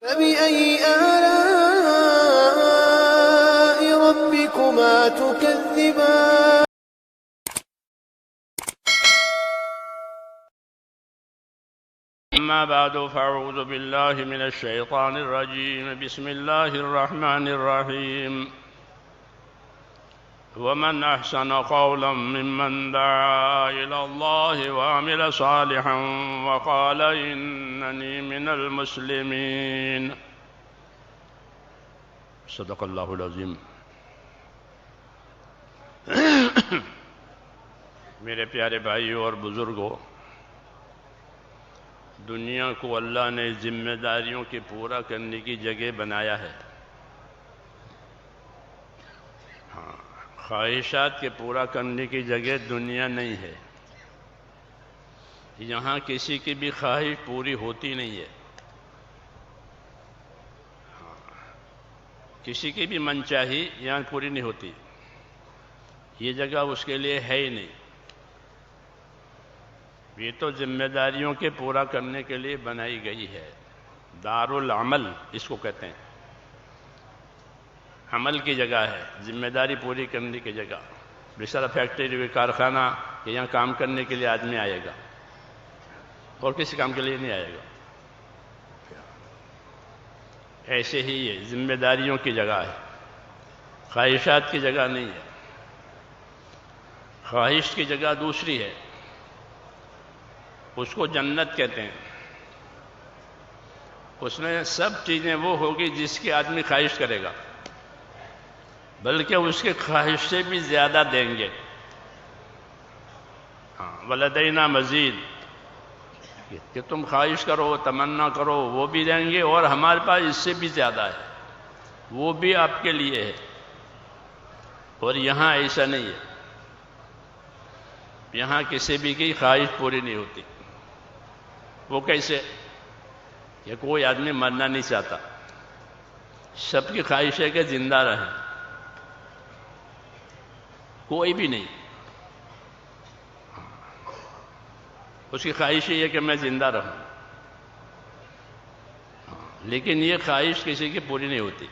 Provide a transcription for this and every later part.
فبأي آلاء ربكما تكذبان أما بعد فأعوذ بالله من الشيطان الرجيم بسم الله الرحمن الرحيم ومن أحسن قولا ممن دعا إلى الله وعمل صالحا وقال إنني من المسلمين صدق الله العظيم۔ میرے پیارے بھائیوں اور بزرگوں، دنیا کو اللہ نے ذمہ داریوں کے پورا کرنے کی جگہ بنایا ہے۔ خواہشات کے پورا کرنے کی جگہ دنیا نہیں ہے۔ یہاں کسی کی بھی خواہش پوری ہوتی نہیں ہے، کسی کی بھی منچاہی یہاں پوری نہیں ہوتی۔ یہ جگہ اس کے لیے ہے ہی نہیں۔ یہ تو ذمہ داریوں کے پورا کرنے کے لیے بنائی گئی ہے۔ دار العمل اس کو کہتے ہیں، عمل کی جگہ ہے، ذمہ داری پوری کرنے کی جگہ۔ جس طرح فیکٹری کارخانہ کہ یہاں کام کرنے کے لیے آدمی آئے گا اور کسی کام کے لیے نہیں آئے گا، ایسے ہی یہ ذمہ داریوں کی جگہ ہے، خواہشات کی جگہ نہیں ہے۔ خواہش کی جگہ دوسری ہے، اس کو جنت کہتے ہیں۔ اس میں سب چیزیں وہ ہوگی جس کی آدمی خواہش کرے گا، بلکہ اس کے خواہش سے بھی زیادہ دیں گے۔ وَلَدَيْنَا مزید، کہ تم خواہش کرو، تمنا کرو، وہ بھی دیں گے، اور ہمارے پاس اس سے بھی زیادہ ہے، وہ بھی آپ کے لیے ہے۔ اور یہاں ایسا نہیں ہے، یہاں کسی بھی کی خواہش پوری نہیں ہوتی۔ وہ کیسے؟ کہ کوئی آدمی مرنا نہیں چاہتا، سب کی خواہش ہے کہ زندہ رہیں، کوئی بھی نہیں، اس کی خواہش یہ کہ میں زندہ رہوں، لیکن یہ خواہش کسی کی پوری نہیں ہوتی،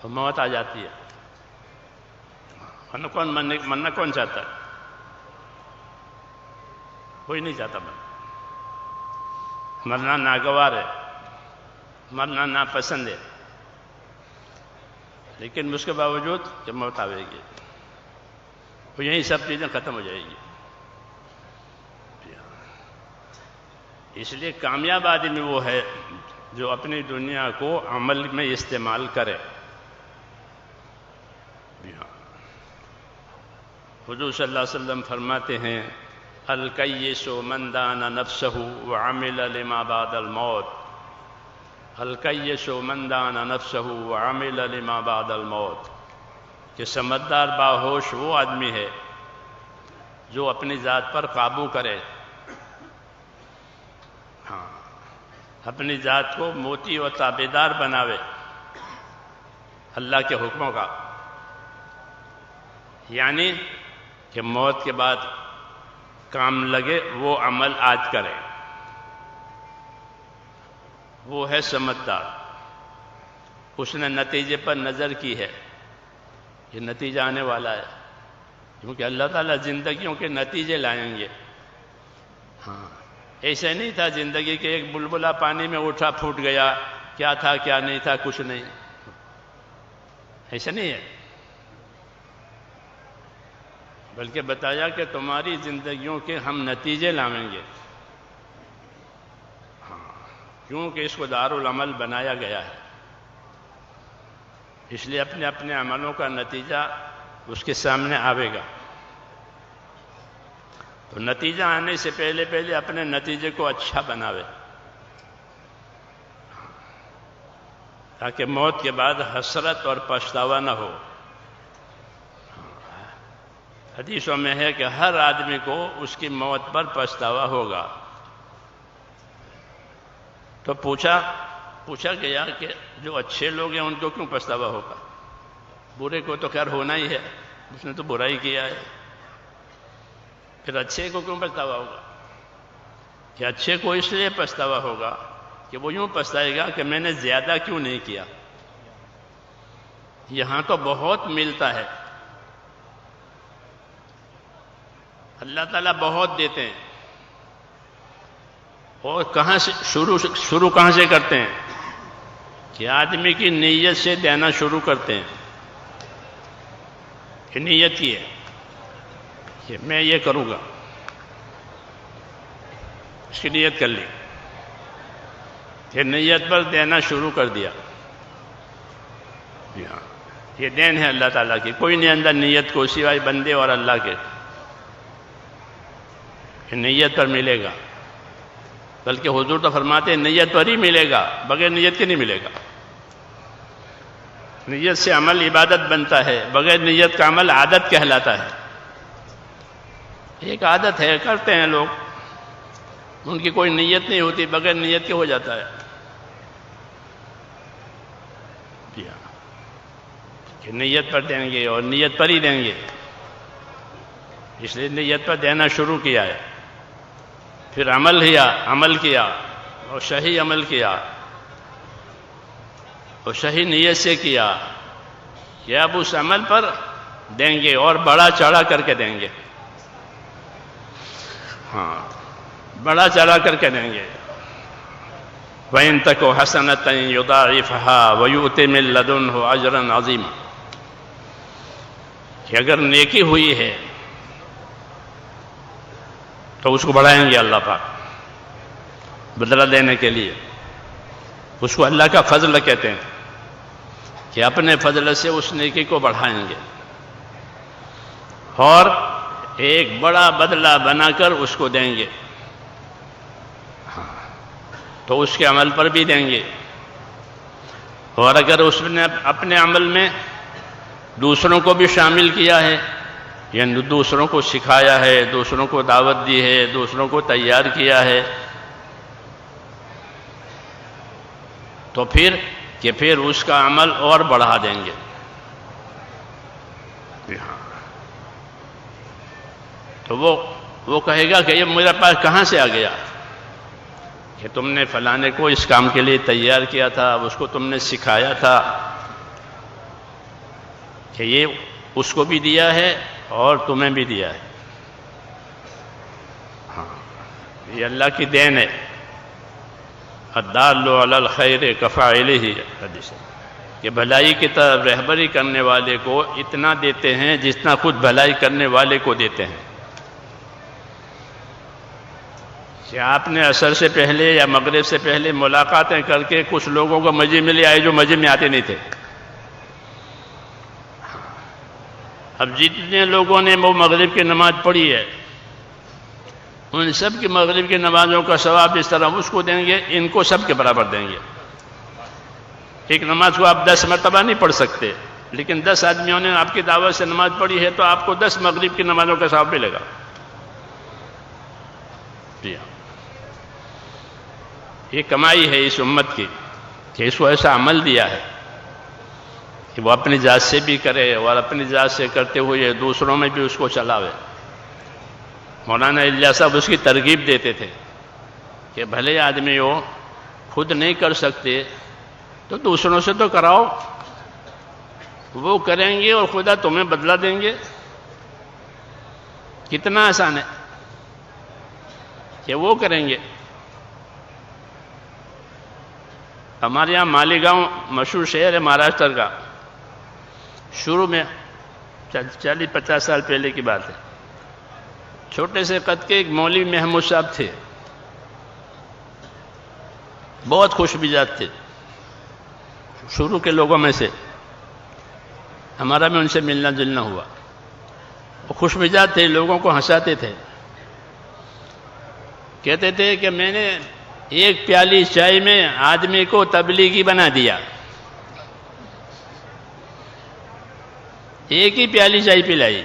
اور موت آ جاتی ہے۔ مرنا کون چاہتا ہے؟ کوئی نہیں چاہتا مرنا ناگوار ہے، مرنا ناپسند ہے، لیکن اس کے باوجود کہ موت آئے گی، تو یہی سب چیزیں ختم ہو جائیں گی۔ اس لیے کامیاب آدمی وہ ہے جو اپنی دنیا کو عمل میں استعمال کرے۔ حضور صلی اللہ علیہ وسلم فرماتے ہیں الکیس من دان نفسہ وعمل لما بعد الموت، الکیس من دان نفسہ وعمل لما بعد الموت، کہ سمجھدار باہوش وہ آدمی ہے جو اپنی ذات پر قابو کرے، اپنی ذات کو موتی و تابعدار بناوے اللہ کے حکموں کا، یعنی کہ موت کے بعد کام لگے وہ عمل آج کرے، وہ ہے سمجھدار۔ اس نے نتیجے پر نظر کی ہے، یہ نتیجہ آنے والا ہے، کیونکہ اللہ تعالیٰ زندگیوں کے نتیجے لائیں گے۔ ایسے نہیں تھا زندگی کے ایک بلبلہ پانی میں اٹھا پھوٹ گیا، کیا تھا کیا نہیں تھا کچھ نہیں، ایسا نہیں ہے، بلکہ بتایا کہ تمہاری زندگیوں کے ہم نتیجے لائیں گے، کیونکہ اس کو دارالعمل بنایا گیا ہے، اس لیے اپنے اپنے عملوں کا نتیجہ اس کے سامنے آئے گا۔ تو نتیجہ آنے سے پہلے اپنے نتیجے کو اچھا بناوے، تاکہ موت کے بعد حسرت اور پچھتاوا نہ ہو۔ حدیثوں میں ہے کہ ہر آدمی کو اس کی موت پر پچھتاوا ہوگا۔ تو پوچھا گیا کہ جو اچھے لوگ ہیں ان کو کیوں پچھتاوا ہوگا؟ برے کو تو خیر ہونا ہی ہے، اس نے تو برائی کیا ہے، پھر اچھے کو کیوں پچھتاوا ہوگا؟ کہ اچھے کو اس لیے پچھتاوا ہوگا کہ وہ یوں پچھتائے گا کہ میں نے زیادہ کیوں نہیں کیا. یہاں تو بہت ملتا ہے، اللہ تعالیٰ بہت دیتے ہیں. اور کہاں سے شروع کہاں سے کرتے ہیں کہ آدمی کی نیت سے دینا شروع کرتے ہیں. کہ نیت کی ہے کہ میں یہ کروں گا، اس کی نیت کر لی، کہ نیت پر دینا شروع کر دیا. یہ دین ہے اللہ تعالیٰ کی، کوئی نہیں اندر نیت کو سوائے بندے اور اللہ کے کہ نیت پر ملے گا. بلکہ حضور تو فرماتے ہیں نیت پر ہی ملے گا، بغیر نیت کے نہیں ملے گا. نیت سے عمل عبادت بنتا ہے، بغیر نیت کا عمل عادت کہلاتا ہے. ایک عادت ہے، کرتے ہیں لوگ، ان کی کوئی نیت نہیں ہوتی، بغیر نیت کے ہو جاتا ہے. کہ نیت پر دیں گے اور نیت پر ہی دیں گے، اس لیے نیت پر دینا شروع کیا ہے. پھر عمل کیا اور صحیح عمل کیا اور صحیح نیت سے کیا کہ اب اس عمل پر دیں گے اور بڑا چڑھا کر کے دیں گے. ہاں، بڑا چڑھا کر کے دیں گے. وَإِن تَكُ حَسَنَةً يُضَاعِفْهَا وَيُؤْتِ مِن لَّدُنْهُ أَجْرًا عَظِيمًا. کہ اگر نیکی ہوئی ہے تو اس کو بڑھائیں گے اللہ پاک بدلہ دینے کے لیے. اس کو اللہ کا فضل کہتے ہیں کہ اپنے فضل سے اس نیکی کو بڑھائیں گے اور ایک بڑا بدلہ بنا کر اس کو دیں گے. تو اس کے عمل پر بھی دیں گے. اور اگر اس نے اپنے عمل میں دوسروں کو بھی شامل کیا ہے، یعنی دوسروں کو سکھایا ہے، دوسروں کو دعوت دی ہے، دوسروں کو تیار کیا ہے، تو پھر اس کا عمل اور بڑھا دیں گے. تو وہ کہے گا کہ یہ میرے پاس کہاں سے آ گیا کہ تم نے فلانے کو اس کام کے لیے تیار کیا تھا، اس کو تم نے سکھایا تھا، کہ یہ اس کو بھی دیا ہے اور تمہیں بھی دیا ہے. ہاں، یہ اللہ کی دین ہے. الدال علی الخیر کفاعلہ، حدیث ہے کہ بھلائی کی طرف رہبری کرنے والے کو اتنا دیتے ہیں جتنا خود بھلائی کرنے والے کو دیتے ہیں. کہ آپ نے عصر سے پہلے یا مغرب سے پہلے ملاقاتیں کر کے کچھ لوگوں کو مسجد میں لے آئے جو مسجد میں آتے نہیں تھے. اب جتنے لوگوں نے وہ مغرب کی نماز پڑھی ہے ان سب کی مغرب کی نمازوں کا ثواب اس طرح اس کو دیں گے، ان کو سب کے برابر دیں گے. ایک نماز کو آپ 10 مرتبہ نہیں پڑھ سکتے، لیکن 10 آدمیوں نے آپ کی دعوت سے نماز پڑھی ہے تو آپ کو 10 مغرب کی نمازوں کا ثواب ملے گا. یہ کمائی ہے اس امت کی کہ اس کو ایسا عمل دیا ہے کہ وہ اپنی ذات سے بھی کرے اور اپنی ذات سے کرتے ہوئے دوسروں میں بھی اس کو چلاوے. مولانا الیاس صاحب اس کی ترغیب دیتے تھے کہ بھلے آدمی ہو خود نہیں کر سکتے تو دوسروں سے تو کراؤ، وہ کریں گے اور خدا تمہیں بدلہ دیں گے. کتنا آسان ہے کہ وہ کریں گے. ہمارے یہاں مالیگاؤں مشہور شہر ہے مہاراشٹر کا، شروع میں 40-50 سال پہلے کی بات ہے، چھوٹے سے قد کے ایک مولوی محمود صاحب تھے، بہت خوش مزاج تھے. شروع کے لوگوں میں سے ہمارا بھی ان سے ملنا جلنا ہوا. وہ خوش مزاج تھے، لوگوں کو ہنساتے تھے. کہتے تھے کہ میں نے ایک پیالی چائے میں آدمی کو تبلیغی بنا دیا. ایک ہی پیالی چائے پلائی.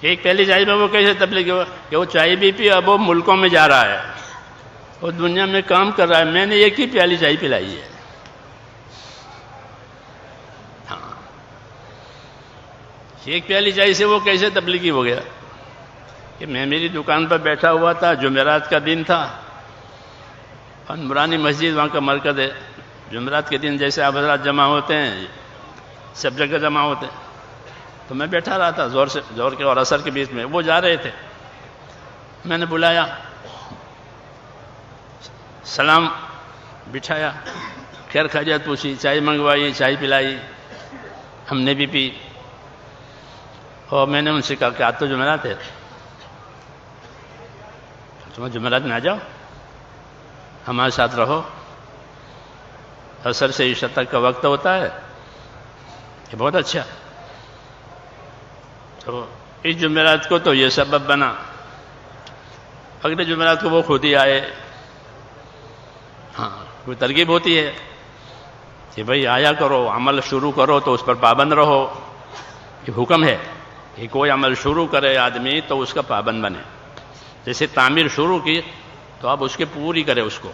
ایک پیالی چائے میں وہ کیسے تبلیغ ہوا کہ وہ چائے بھی پی، اب وہ ملکوں میں جا رہا ہے، وہ دنیا میں کام کر رہا ہے. میں نے ایک ہی پیالی چائے پلائی ہے. ہاں، ایک پیالی چائے سے وہ کیسے تبلیغی ہو گیا؟ کہ میں میری دکان پر بیٹھا ہوا تھا، جمعرات کا دن تھا، اور نورانی مسجد وہاں کا مرکز ہے، جمعرات کے دن جیسے آپ حضرات جمع ہوتے ہیں سب جگہ جمع ہوتے ہیں، تو میں بیٹھا رہا تھا زور کے اور عصر کے بیچ میں، وہ جا رہے تھے، میں نے بلایا، سلام بٹھایا، خیر خیریت پوچھی، چائے منگوائی، چائے پلائی، ہم نے بھی پی، اور میں نے ان سے کہا کہ آج تو جمعرات ہے، تمہیں جمعرات میں آ جاؤ، ہمارے ساتھ رہو، عصر سے عشاء تک کا وقت ہوتا ہے، یہ بہت اچھا۔ تو اس جمعرات کو تو یہ سبب بنا، اگلے جمعرات کو وہ خود ہی آئے۔ ہاں، کوئی ترغیب ہوتی ہے کہ بھئی آیا کرو، عمل شروع کرو تو اس پر پابند رہو، یہ حکم ہے کہ کوئی عمل شروع کرے آدمی تو اس کا پابند بنے۔ جیسے تعمیر شروع کی تو آپ اس کے پوری کرے اس کو،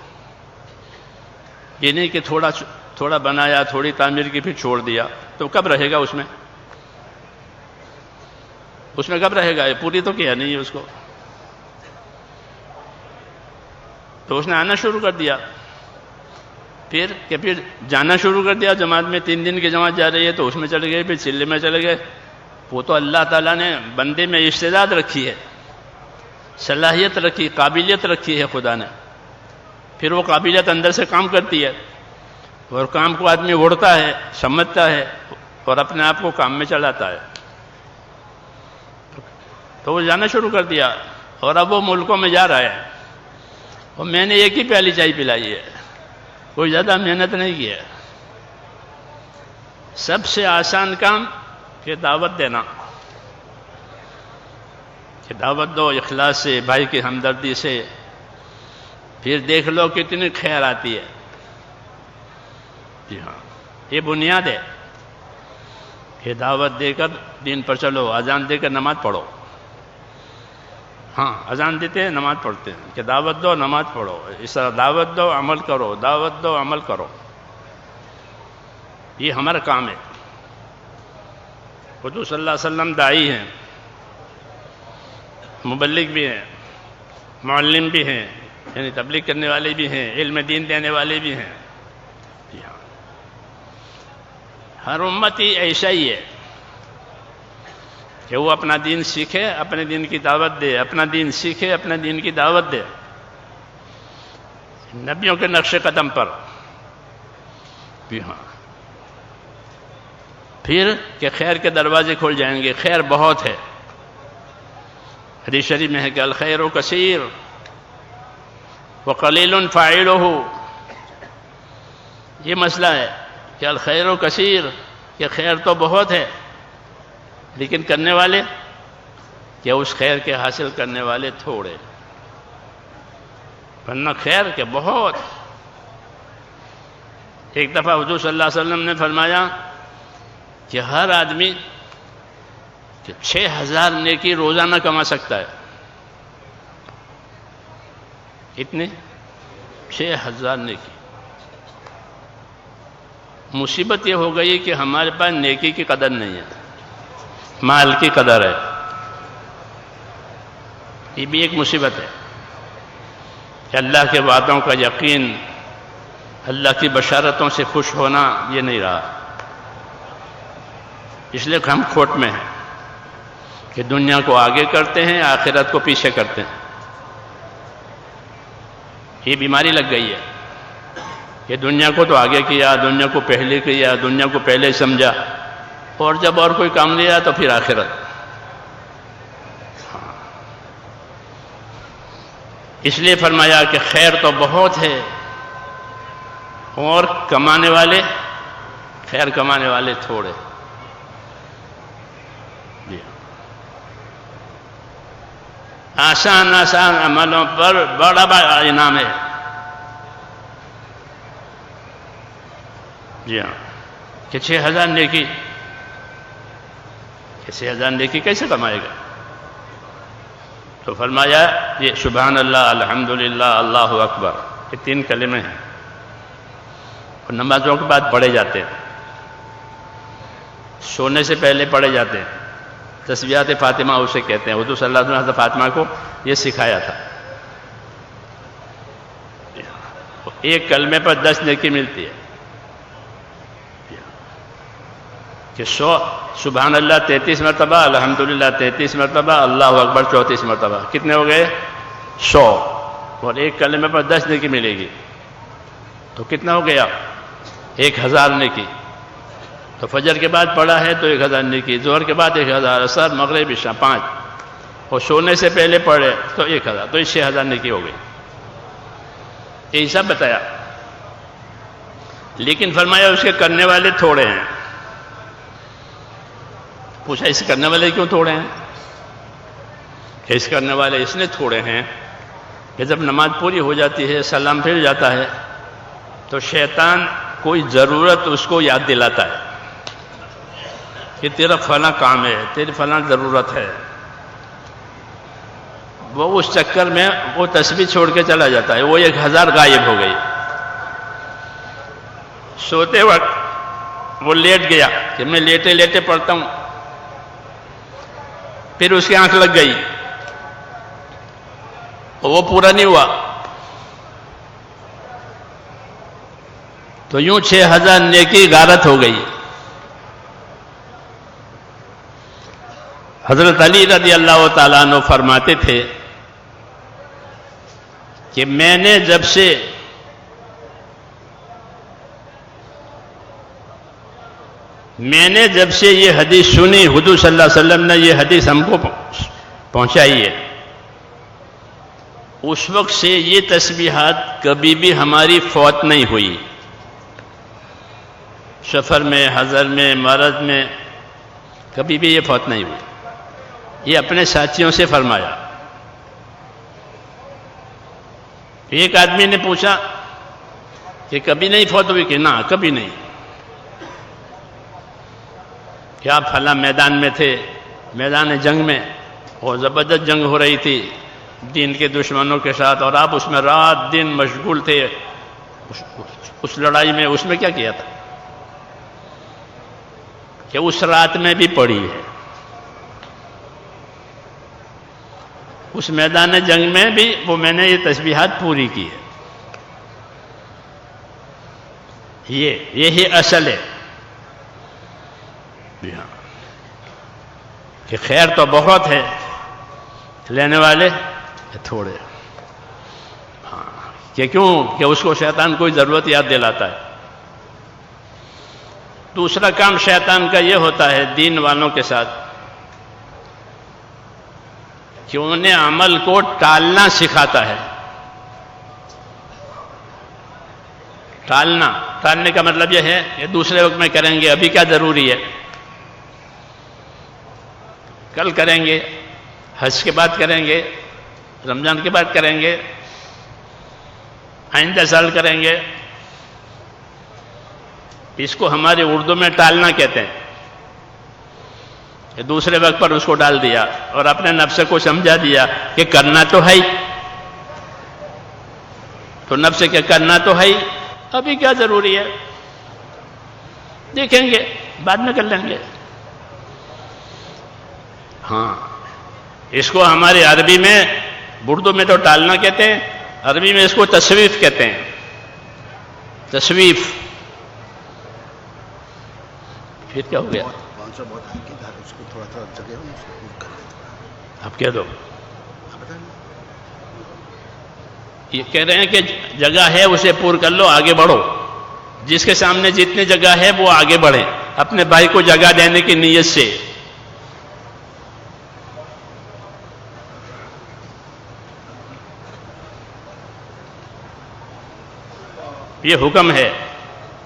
یہ نہیں کہ تھوڑا بنایا، تھوڑی تعمیر کی پھر چھوڑ دیا، تو کب رہے گا اس میں کب رہے گا؟ یہ پوری تو کیا نہیں ہے اس کو۔ تو اس نے آنا شروع کر دیا، پھر جانا شروع کر دیا جماعت میں، 3 دن کی جماعت جا رہی ہے تو اس میں چلے گئے، پھر چلے میں چلے گئے۔ وہ تو اللہ تعالیٰ نے بندے میں استعداد رکھی ہے، صلاحیت رکھی، قابلیت رکھی ہے خدا نے، پھر وہ قابلیت اندر سے کام کرتی ہے، اور کام کو آدمی اوڑھتا ہے، سمجھتا ہے، اور اپنے آپ کو کام میں چلاتا ہے۔ تو وہ جانا شروع کر دیا، اور اب وہ ملکوں میں جا رہا ہے، اور میں نے ایک ہی پیالی چائے پلائی ہے، کوئی زیادہ محنت نہیں کی ہے۔ سب سے آسان کام کہ دعوت دینا، کہ دعوت دو اخلاص سے، بھائی کی ہمدردی سے، پھر دیکھ لو کتنی خیر آتی ہے۔ جی ہاں، یہ بنیاد ہے کہ دعوت دے کر دین پر چلو، اذان دے کر نماز پڑھو۔ ہاں، اذان دیتے ہیں، نماز پڑھتے ہیں، کہ دعوت دو، نماز پڑھو، اس طرح دعوت دو، عمل کرو، دعوت دو، عمل کرو، یہ ہمارا کام ہے۔ حضور صلی اللہ علیہ وسلم داعی ہیں، مبلغ بھی ہیں، معلم بھی ہیں، یعنی تبلیغ کرنے والے بھی ہیں، علم دین دینے والے بھی ہیں۔ جی ہاں، ہر امتی ایسا ہی ہے کہ وہ اپنا دین سیکھے، اپنے دین کی دعوت دے، اپنا دین سیکھے، اپنے دین کی دعوت دے، نبیوں کے نقش قدم پر۔ ہاں، پھر کہ خیر کے دروازے کھل جائیں گے، خیر بہت ہے۔ حدیث شریف میں ہے کہ الخیر کثیر وقلیل فاعلہ، یہ مسئلہ ہے کہ الخیر کثیر، کہ خیر تو بہت ہے لیکن کرنے والے، کہ اس خیر کے حاصل کرنے والے تھوڑے، ورنہ خیر کے بہت۔ ایک دفعہ حضور صلی اللہ علیہ وسلم نے فرمایا کہ ہر آدمی 6000 نیکی روزانہ کما سکتا ہے۔ اتنے 6000 نیکی۔ مصیبت یہ ہو گئی کہ ہمارے پاس نیکی کی قدر نہیں ہے، مال کی قدر ہے۔ یہ بھی ایک مصیبت ہے کہ اللہ کے وعدوں کا یقین، اللہ کی بشارتوں سے خوش ہونا یہ نہیں رہا۔ اس لیے ہم کھوٹ میں ہیں کہ دنیا کو آگے کرتے ہیں، آخرت کو پیچھے کرتے ہیں۔ یہ بیماری لگ گئی ہے کہ دنیا کو تو آگے کیا، دنیا کو پہلے کیا، دنیا کو پہلے سمجھا، اور جب اور کوئی کام نہیں آیا تو پھر آخرت۔ اس لیے فرمایا کہ خیر تو بہت ہے، اور کمانے والے، خیر کمانے والے تھوڑے۔ آسان آسان عملوں پر بڑا بڑا انعام ہے۔ جی ہاں، کہ 6000 نیکی، کہ 6000 نیکی کیسے کمائے گا؟ تو فرمایا یہ سبحان اللہ، الحمدللہ، اللہ اکبر، یہ 3 کلمے ہیں، اور نمازوں کے بعد پڑھے جاتے ہیں، سونے سے پہلے پڑھے جاتے ہیں، تسبیحات فاطمہ اسے کہتے ہیں. حضور صلی اللہ علیہ وسلم نے فاطمہ کو یہ سکھایا تھا. ایک کلمے پر 10 نیکی ملتی ہے کہ 100 سبحان اللہ 33 مرتبہ، الحمدللہ 33 مرتبہ، اللہ اکبر 34 مرتبہ. کتنے ہو گئے؟ 100. اور ایک کلمے پر 10 نیکی ملے گی تو کتنا ہو گیا؟ 1000 نیکی. تو فجر کے بعد پڑھا ہے تو 1000 نیکی، ظہر کے بعد 1000، عصر، مغرب، عشاء 5، اور سونے سے پہلے پڑھے تو 1000، تو 6000 نیکی ہو گئی. یہ حساب بتایا. لیکن فرمایا اس کے کرنے والے تھوڑے ہیں. پوچھا اس کرنے والے کیوں تھوڑے ہیں؟ کہ اس کرنے والے اس نے تھوڑے ہیں کہ جب نماز پوری ہو جاتی ہے، سلام پھر جاتا ہے، تو شیطان کوئی ضرورت اس کو یاد دلاتا ہے کہ تیرا فلاں کام ہے، تیری فلاں ضرورت ہے. وہ اس چکر میں وہ تسبیح چھوڑ کے چلا جاتا ہے. وہ 1000 غائب ہو گئی. سوتے وقت وہ لیٹ گیا کہ میں لیٹے لیٹے پڑھتا ہوں. پھر اس کی آنکھ لگ گئی، وہ پورا نہیں ہوا، تو یوں 6000 نیکی غارت ہو گئی. حضرت علی رضی اللہ تعالیٰ عنہ فرماتے تھے کہ میں نے جب سے یہ حدیث سنی، حضور صلی اللہ علیہ وسلم نے یہ حدیث ہم کو پہنچائی ہے، اس وقت سے یہ تسبیحات کبھی بھی ہماری فوت نہیں ہوئی. سفر میں، حضر میں، مرض میں کبھی بھی یہ فوت نہیں ہوئی. یہ اپنے ساتھیوں سے فرمایا. ایک آدمی نے پوچھا کہ کبھی نہیں فوت ہوئی؟ کہ نہ کبھی نہیں. کیا فلاں میدان میں تھے، میدان جنگ میں، اور زبردست جنگ ہو رہی تھی دین کے دشمنوں کے ساتھ، اور آپ اس میں رات دن مشغول تھے اس لڑائی میں. اس میں کیا کیا تھا؟ کہ اس رات میں بھی پڑھی ہے، اس میدان جنگ میں بھی وہ میں نے یہ تسبیحات پوری کی ہے. یہی اصل ہے. کہ خیر تو بہت ہے، لینے والے تھوڑے. ہاں، کہ کیوں؟ کہ اس کو شیطان کوئی ضرورت یاد دلاتا ہے. دوسرا کام شیطان کا یہ ہوتا ہے دین والوں کے ساتھ کہ انہیں عمل کو ٹالنا سکھاتا ہے. ٹالنے کا مطلب یہ ہے کہ دوسرے وقت میں کریں گے، ابھی کیا ضروری ہے، کل کریں گے، حج کے بعد کریں گے، رمضان کے بعد کریں گے، آئندہ سال کریں گے. اس کو ہمارے اردو میں ٹالنا کہتے ہیں کہ دوسرے وقت پر اس کو ڈال دیا اور اپنے نفس کو سمجھا دیا کہ کرنا تو ہے، تو نفس کے کرنا تو ہے، ابھی کیا ضروری ہے، دیکھیں گے بعد میں کر لیں گے. ہاں، اس کو ہمارے عربی میں، اردو میں تو ٹالنا کہتے ہیں، عربی میں اس کو تسویف کہتے ہیں. تسویف. پھر کیا ہو گیا؟ آپ کہہ دو. یہ کہہ رہے ہیں کہ جگہ ہے اسے پور کر لو، آگے بڑھو. جس کے سامنے جتنی جگہ ہے وہ آگے بڑھیں اپنے بھائی کو جگہ دینے کی نیت سے. یہ حکم ہے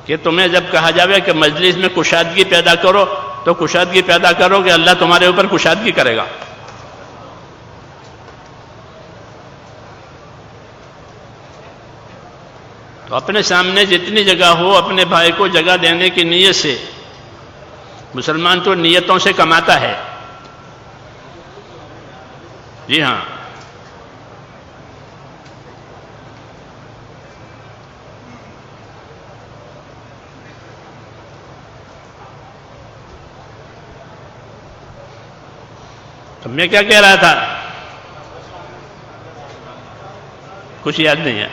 کہ تمہیں جب کہا جاوے کہ مجلس میں کشادگی پیدا کرو تو کشادگی پیدا کرو کہ اللہ تمہارے اوپر کشادگی کرے گا. تو اپنے سامنے جتنی جگہ ہو اپنے بھائی کو جگہ دینے کی نیت سے. مسلمان تو نیتوں سے کماتا ہے. جی ہاں، تو میں کیا کہہ رہا تھا؟ کچھ یاد نہیں ہے.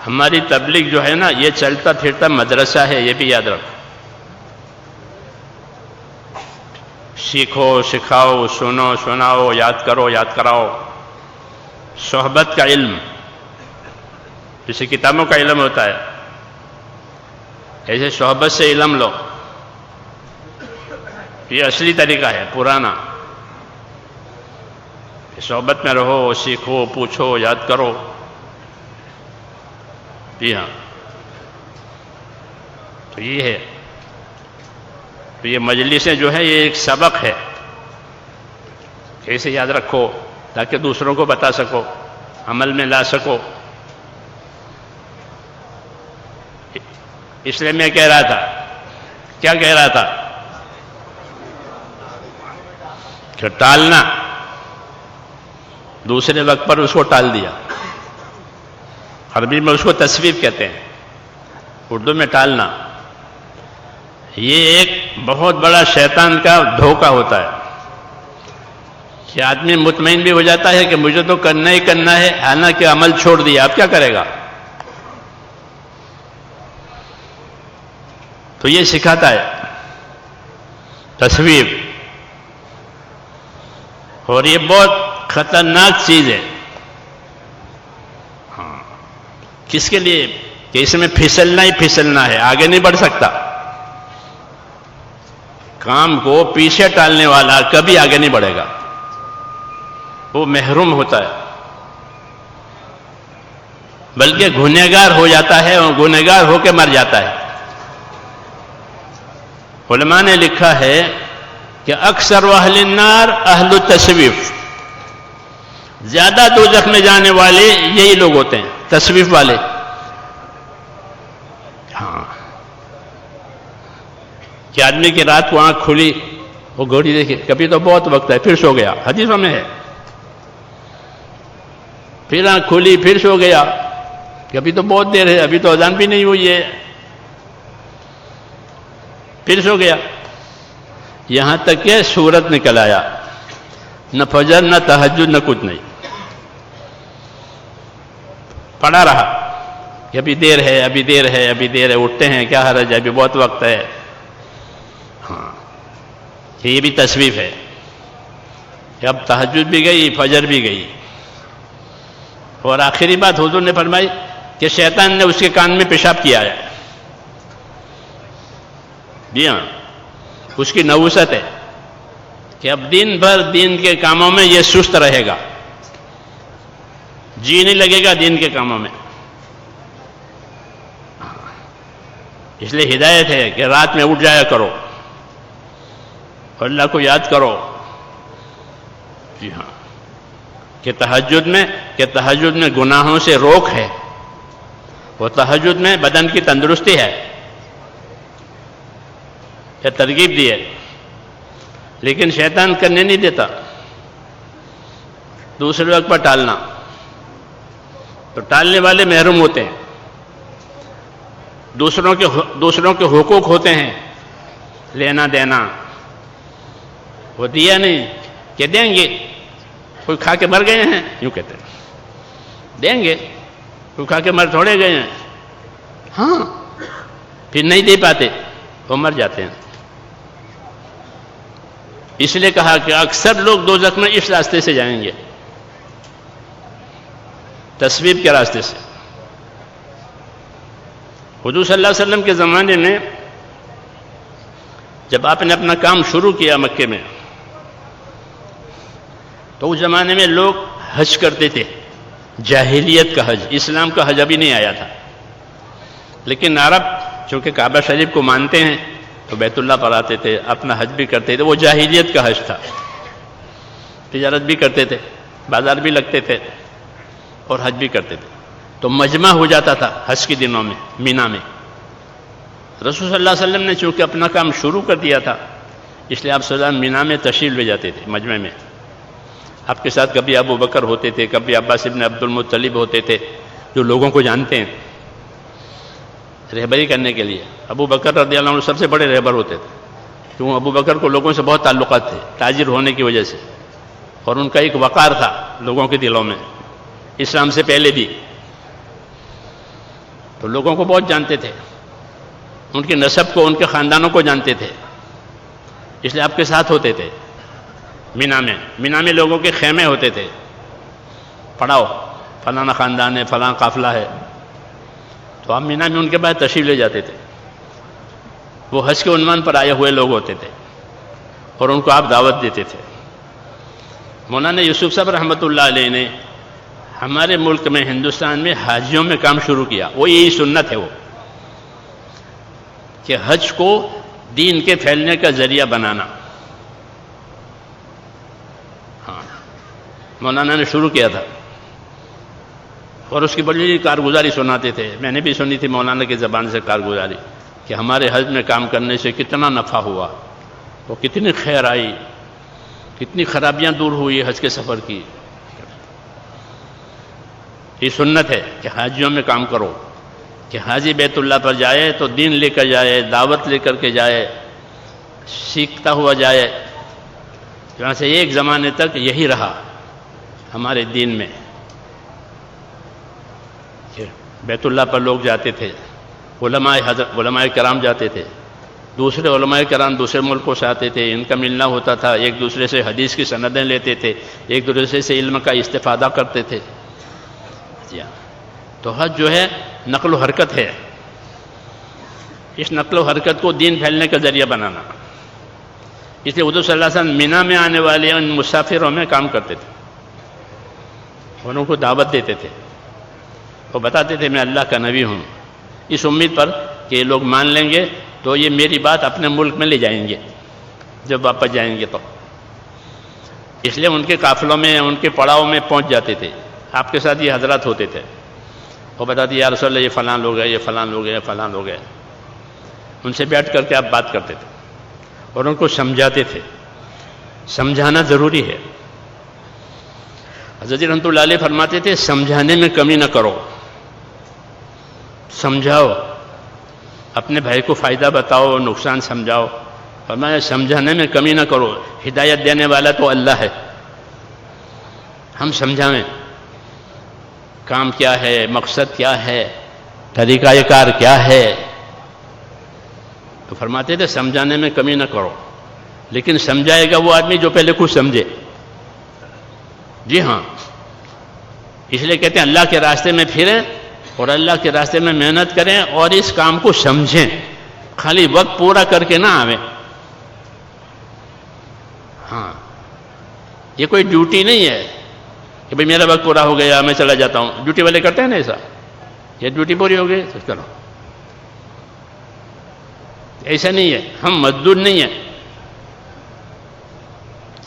ہماری تبلیغ جو ہے نا، یہ چلتا پھرتا مدرسہ ہے، یہ بھی یاد رکھو. سیکھو، سکھاؤ، سنو، سناؤ، یاد کرو، یاد کراؤ. صحبت کا علم جیسے کتابوں کا علم ہوتا ہے، ایسے صحبت سے علم لو. یہ اصلی طریقہ ہے، پرانا. صحبت میں رہو، سیکھو، پوچھو، یاد کرو. جی ہاں، تو یہ ہے. تو یہ مجلسیں جو ہے، یہ ایک سبق ہے. کیسے یاد رکھو تاکہ دوسروں کو بتا سکو، عمل میں لا سکو. اس لیے میں کہہ رہا تھا، کیا کہہ رہا تھا کہ ٹالنا، دوسرے وقت پر اس کو ٹال دیا. عربی میں اس کو تصویب کہتے ہیں، اردو میں ٹالنا. یہ ایک بہت بڑا شیطان کا دھوکہ ہوتا ہے کہ آدمی مطمئن بھی ہو جاتا ہے کہ مجھے تو کرنا ہی کرنا ہے، حالانکہ عمل چھوڑ دیا، اب کیا کرے گا؟ تو یہ سکھاتا ہے تصویب. اور یہ بہت خطرناک چیز ہے. ہاں، کس کے لیے؟ کہ اس میں پھسلنا ہی پھسلنا ہے، آگے نہیں بڑھ سکتا. کام کو پیچھے ٹالنے والا کبھی آگے نہیں بڑھے گا، وہ محروم ہوتا ہے، بلکہ گنہگار ہو جاتا ہے اور گنہگار ہو کے مر جاتا ہے. علماء نے لکھا ہے کہ اکثر اہل النار اہل التصویف، زیادہ دوزخ میں جانے والے یہی لوگ ہوتے ہیں، تصویف والے. ہاں، کہ آدمی کی رات کو آنکھ کھلی، وہ گھڑی دیکھے، کبھی تو بہت وقت ہے، پھر سو گیا. حدیثوں میں ہے. پھر آنکھ کھلی، پھر سو گیا، کبھی تو بہت دیر ہے، ابھی تو اذان بھی نہیں ہوئی ہے، پھر سو گیا. یہاں تک کہ سورج نکل آیا، نہ فجر، نہ تہجد، نہ کچھ نہیں. پڑا رہا کہ ابھی دیر ہے، ابھی دیر ہے، ابھی دیر ہے، اٹھتے ہیں، کیا حرج ہے، ابھی بہت وقت ہے. ہاں، یہ بھی تصویف ہے کہ اب تہجد بھی گئی، فجر بھی گئی. اور آخری بات حضور نے فرمائی کہ شیطان نے اس کے کان میں پیشاب کیا ہے. جی ہاں، اس کی نوست ہے کہ اب دن بھر دین کے کاموں میں یہ سست رہے گا، جی نہیں لگے گا دین کے کاموں میں. اس لیے ہدایت ہے کہ رات میں اٹھ جایا کرو، اللہ کو یاد کرو. جی ہاں، کہ تہجد میں گناہوں سے روک ہے، وہ تہجد میں بدن کی تندرستی ہے، یہ ترغیب دی ہے. لیکن شیطان کرنے نہیں دیتا، دوسرے وقت پر ٹالنا. تو ٹالنے والے محروم ہوتے ہیں. دوسروں کے حقوق ہوتے ہیں، لینا دینا. وہ دیا نہیں کہ دیں گے، کوئی کھا کے مر گئے ہیں، یوں کہتے ہیں دیں گے، کوئی کھا کے مر تھوڑے گئے ہیں. ہاں، پھر نہیں دے پاتے، وہ مر جاتے ہیں. اس لیے کہا کہ اکثر لوگ دوزخ میں اس راستے سے جائیں گے، تصویب کے راستے سے. حضور صلی اللہ علیہ وسلم کے زمانے میں جب آپ نے اپنا کام شروع کیا مکے میں، تو اس زمانے میں لوگ حج کرتے تھے، جاہلیت کا حج، اسلام کا حج ابھی نہیں آیا تھا. لیکن عرب چونکہ کعبہ شریف کو مانتے ہیں تو بیت اللہ پر آتے تھے، اپنا حج بھی کرتے تھے. وہ جاہلیت کا حج تھا، تجارت بھی کرتے تھے، بازار بھی لگتے تھے اور حج بھی کرتے تھے. تو مجمع ہو جاتا تھا حج کے دنوں میں مینا میں. رسول صلی اللہ علیہ وسلم نے چونکہ اپنا کام شروع کر دیا تھا، اس لیے آپ صلی اللہ علیہ وسلم مینا میں تشریف لے جاتے تھے مجمع میں. آپ کے ساتھ کبھی ابو بکر ہوتے تھے، کبھی عباس ابن عبد المطلب ہوتے تھے، جو لوگوں کو جانتے ہیں. رہبری کرنے کے لیے. ابو بکر رضی اللہ عنہ سب سے بڑے رہبر ہوتے تھے، کیوں ابو بکر کو لوگوں سے بہت تعلقات تھے تاجر ہونے کی وجہ سے، اور ان کا ایک وقار تھا لوگوں کے دلوں میں اسلام سے پہلے بھی. تو لوگوں کو بہت جانتے تھے، ان کے نسب کو، ان کے خاندانوں کو جانتے تھے، اس لیے آپ کے ساتھ ہوتے تھے. مینا میں لوگوں کے خیمے ہوتے تھے، پڑھاؤ فلانا خاندان ہے، فلاں قافلہ ہے، تو آپ مینا میں ان کے بعد تشریف لے جاتے تھے. وہ حج کے عنوان پر آئے ہوئے لوگ ہوتے تھے اور ان کو آپ دعوت دیتے تھے. مولانا یوسف صاحب رحمۃ اللہ علیہ نے ہمارے ملک میں، ہندوستان میں حاجیوں میں کام شروع کیا. وہ یہی سنت ہے وہ کہ حج کو دین کے پھیلنے کا ذریعہ بنانا. ہاں، مولانا نے شروع کیا تھا اور اس کی بڑی کارگزاری سناتے تھے. میں نے بھی سنی تھی مولانا کی زبان سے کارگزاری کہ ہمارے حج میں کام کرنے سے کتنا نفع ہوا، وہ کتنی خیر آئی، کتنی خرابیاں دور ہوئی حج کے سفر کی. یہ سنت ہے کہ حاجیوں میں کام کرو، کہ حاجی بیت اللہ پر جائے تو دین لے کر جائے، دعوت لے کر کے جائے، سیکھتا ہوا جائے. یہاں سے ایک زمانے تک یہی رہا ہمارے دین میں کہ بیت اللہ پر لوگ جاتے تھے، علماء کرام جاتے تھے، دوسرے علماء کرام دوسرے ملکوں سے آتے تھے، ان کا ملنا ہوتا تھا، ایک دوسرے سے حدیث کی سندیں لیتے تھے، ایک دوسرے سے علم کا استفادہ کرتے تھے. تو حج جو ہے نقل و حرکت ہے، اس نقل و حرکت کو دین پھیلنے کا ذریعہ بنانا. اس لیے حضور صلی اللہ علیہ وسلم مینا میں آنے والے ان مسافروں میں کام کرتے تھے، انہوں کو دعوت دیتے تھے. وہ بتاتے تھے میں اللہ کا نبی ہوں، اس امید پر کہ یہ لوگ مان لیں گے تو یہ میری بات اپنے ملک میں لے جائیں گے جب واپس جائیں گے. تو اس لیے ان کے قافلوں میں، ان کے پڑاؤ میں پہنچ جاتے تھے. آپ کے ساتھ یہ حضرات ہوتے تھے، وہ بتاتے یا رسول اللہ یہ فلاں لوگ ہیں، یہ فلاں لوگ ہیں، فلاں لوگ ہیں. ان سے بیٹھ کر کے آپ بات کرتے تھے اور ان کو سمجھاتے تھے. سمجھانا ضروری ہے. حضرت رحمۃ اللہ علیہ فرماتے تھے سمجھانے میں کمی نہ کرو، سمجھاؤ، اپنے بھائی کو فائدہ بتاؤ، نقصان سمجھاؤ. فرمایا سمجھانے میں کمی نہ کرو، ہدایت دینے والا تو اللہ ہے. ہم سمجھائیں کام کیا ہے، مقصد کیا ہے، طریقہ کار کیا ہے. تو فرماتے تھے سمجھانے میں کمی نہ کرو، لیکن سمجھائے گا وہ آدمی جو پہلے کچھ سمجھے. جی ہاں، اس لیے کہتے ہیں اللہ کے راستے میں پھریں اور اللہ کے راستے میں محنت کریں اور اس کام کو سمجھیں، خالی وقت پورا کر کے نہ آویں. ہاں، یہ کوئی ڈیوٹی نہیں ہے کہ بھئی میرا وقت پورا ہو گیا میں چلا جاتا ہوں. ڈیوٹی والے کرتے ہیں نا ایسا، یہ ڈیوٹی پوری ہو گئی تو چلو. ایسا نہیں ہے، ہم مزدور نہیں ہیں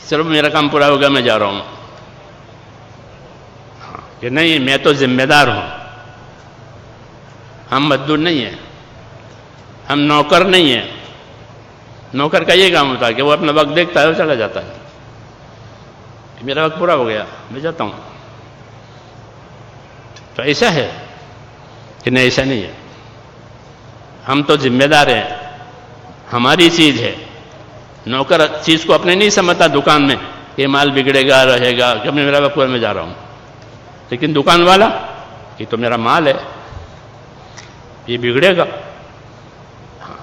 چلو میرا کام پورا ہو گیا میں جا رہا ہوں. کہ نہیں، میں تو ذمہ دار ہوں. ہم مزدور نہیں ہیں، ہم نوکر نہیں ہیں. نوکر کا یہ کام ہوتا ہے کہ وہ اپنا وقت دیکھتا ہے اور چلا جاتا ہے. میرا وقت پورا ہو گیا میں جاتا ہوں. تو ایسا ہے کہ نہیں، ایسا نہیں ہے. ہم تو ذمہ دار ہیں، ہماری چیز ہے. نوکر چیز کو اپنے نہیں سمجھتا دکان میں کہ مال بگڑے گا، رہے گا، کہ میرا وقت پورا میں جا رہا ہوں. لیکن دکان والا یہ تو میرا مال ہے، یہ بگڑے گا. ہاں،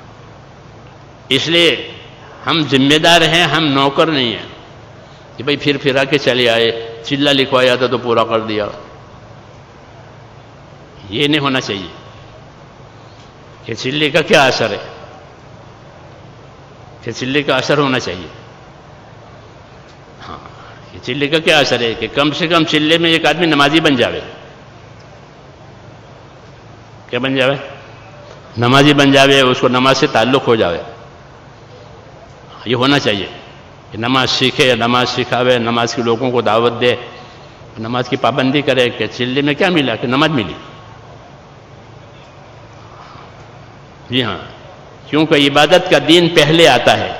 اس لیے ہم ذمہ دار ہیں، ہم نوکر نہیں ہیں کہ بھئی پھر پھرا کے چلے آئے، چلہ لکھوایا تھا تو پورا کر دیا. یہ نہیں ہونا چاہیے. کہ چلے کا کیا اثر ہے، کہ چلے کا اثر ہونا چاہیے. ہاں، کہ چلے کا کیا اثر ہے کہ کم سے کم چلے میں ایک آدمی نمازی بن جاوے. کیا بن جاوے؟ نمازی بن جاوے، اس کو نماز سے تعلق ہو جاوے. یہ ہونا چاہیے کہ نماز سیکھے، نماز سکھاوے، نماز کے لوگوں کو دعوت دے، نماز کی پابندی کرے. کہ چلے میں کیا ملا کہ نماز ملی. جی ہاں، کیونکہ عبادت کا دین پہلے آتا ہے.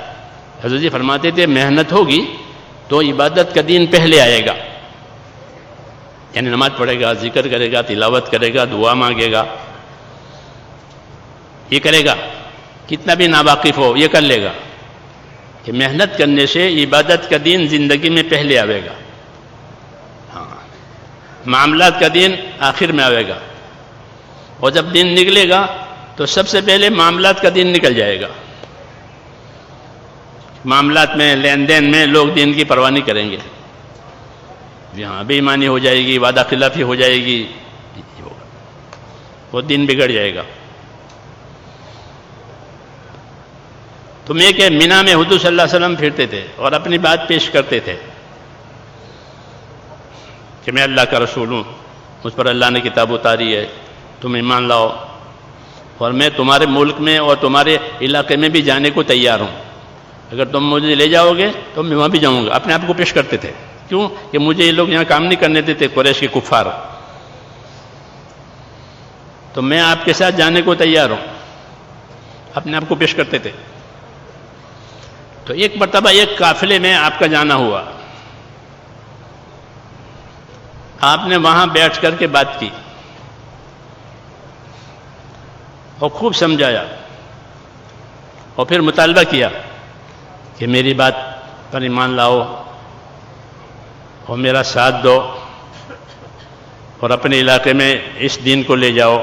حضرت جی فرماتے تھے محنت ہوگی تو عبادت کا دین پہلے آئے گا. یعنی نماز پڑھے گا، ذکر کرے گا، تلاوت کرے گا، دعا مانگے گا. یہ کرے گا، کتنا بھی ناواقف ہو یہ کر لے گا کہ محنت کرنے سے عبادت کا دین زندگی میں پہلے آئے گا، ہاں معاملات کا دین آخر میں آئے گا، اور جب دین نکلے گا تو سب سے پہلے معاملات کا دین نکل جائے گا۔ معاملات میں لین دین میں لوگ دین کی پرواہ نہیں کریں گے، یہاں بے ایمانی ہو جائے گی، وعدہ خلافی ہو جائے گی، وہ دین بگڑ جائے گا۔ تم یہ کہ مینا میں حضور صلی اللہ علیہ وسلم پھرتے تھے اور اپنی بات پیش کرتے تھے کہ میں اللہ کا رسول ہوں، مجھ پر اللہ نے کتاب اتاری ہے، تم ایمان لاؤ، اور میں تمہارے ملک میں اور تمہارے علاقے میں بھی جانے کو تیار ہوں، اگر تم مجھے لے جاؤ گے تو میں وہاں بھی جاؤں گا۔ اپنے آپ کو پیش کرتے تھے، کیوں کہ مجھے یہ لوگ یہاں کام نہیں کرنے دیتے، قریش کے کفار، تو میں آپ کے ساتھ جانے کو تیار ہوں، اپنے آپ کو پیش کرتے تھے۔ تو ایک مرتبہ ایک قافلے میں آپ کا جانا ہوا، آپ نے وہاں بیٹھ کر کے بات کی اور خوب سمجھایا، اور پھر مطالبہ کیا کہ میری بات پر ایمان لاؤ اور میرا ساتھ دو اور اپنے علاقے میں اس دین کو لے جاؤ۔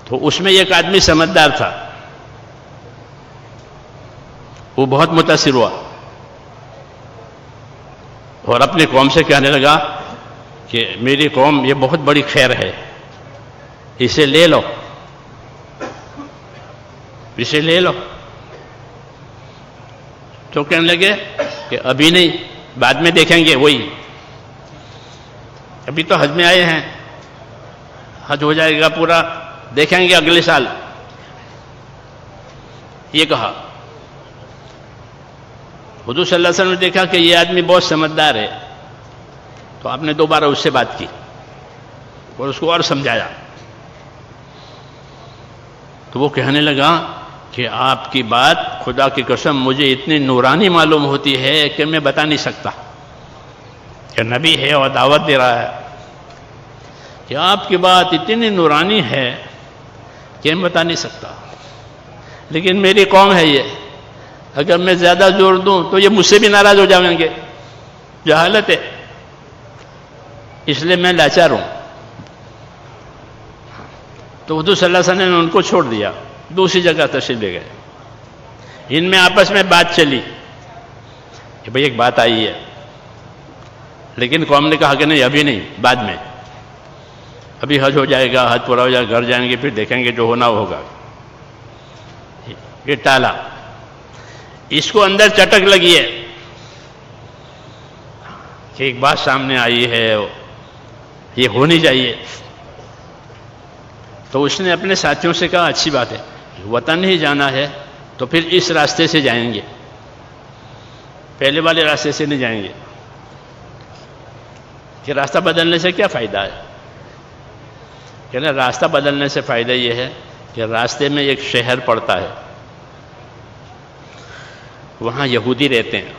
تو اس میں ایک آدمی سمجھدار تھا، وہ بہت متاثر ہوا اور اپنی قوم سے کہنے لگا کہ میری قوم یہ بہت بڑی خیر ہے، اسے لے لو، اسے لے لو۔ تو کہنے لگے کہ ابھی نہیں، بعد میں دیکھیں گے، وہی ابھی تو حج میں آئے ہیں، حج ہو جائے گا پورا، دیکھیں گے اگلے سال، یہ کہا۔ حضور صلی اللہ علیہ وسلم نے دیکھا کہ یہ آدمی بہت سمجھدار ہے، تو آپ نے دوبارہ اس سے بات کی اور اس کو اور سمجھایا۔ تو وہ کہنے لگا کہ آپ کی بات خدا کی قسم مجھے اتنی نورانی معلوم ہوتی ہے کہ میں بتا نہیں سکتا، کہ نبی ہے اور دعوت دے رہا ہے، کہ آپ کی بات اتنی نورانی ہے کہ میں بتا نہیں سکتا، لیکن میری قوم ہے یہ، اگر میں زیادہ زور دوں تو یہ مجھ سے بھی ناراض ہو جائیں گے، جہالت ہے، اس لیے میں لاچار ہوں۔ تو حضور صلی اللہ علیہ وسلم نے ان کو چھوڑ دیا، دوسری جگہ تشریف لے گئے۔ ان میں آپس میں بات چلی کہ بھئی ایک بات آئی ہے، لیکن قوم نے کہا کہ نہیں ابھی نہیں، بعد میں، ابھی حج ہو جائے گا، حج پورا ہو جائے گا، گھر جائیں گے پھر دیکھیں گے جو ہونا ہوگا۔ یہ ٹالا، اس کو اندر چٹک لگی ہے کہ ایک بات سامنے آئی ہے، یہ ہونی چاہیے۔ تو اس نے اپنے ساتھیوں سے کہا اچھی بات ہے، وطن ہی جانا ہے تو پھر اس راستے سے جائیں گے، پہلے والے راستے سے نہیں جائیں گے، کہ راستہ بدلنے سے کیا فائدہ ہے؟ کہ نا راستہ بدلنے سے فائدہ یہ ہے کہ راستے میں ایک شہر پڑتا ہے، وہاں یہودی رہتے ہیں،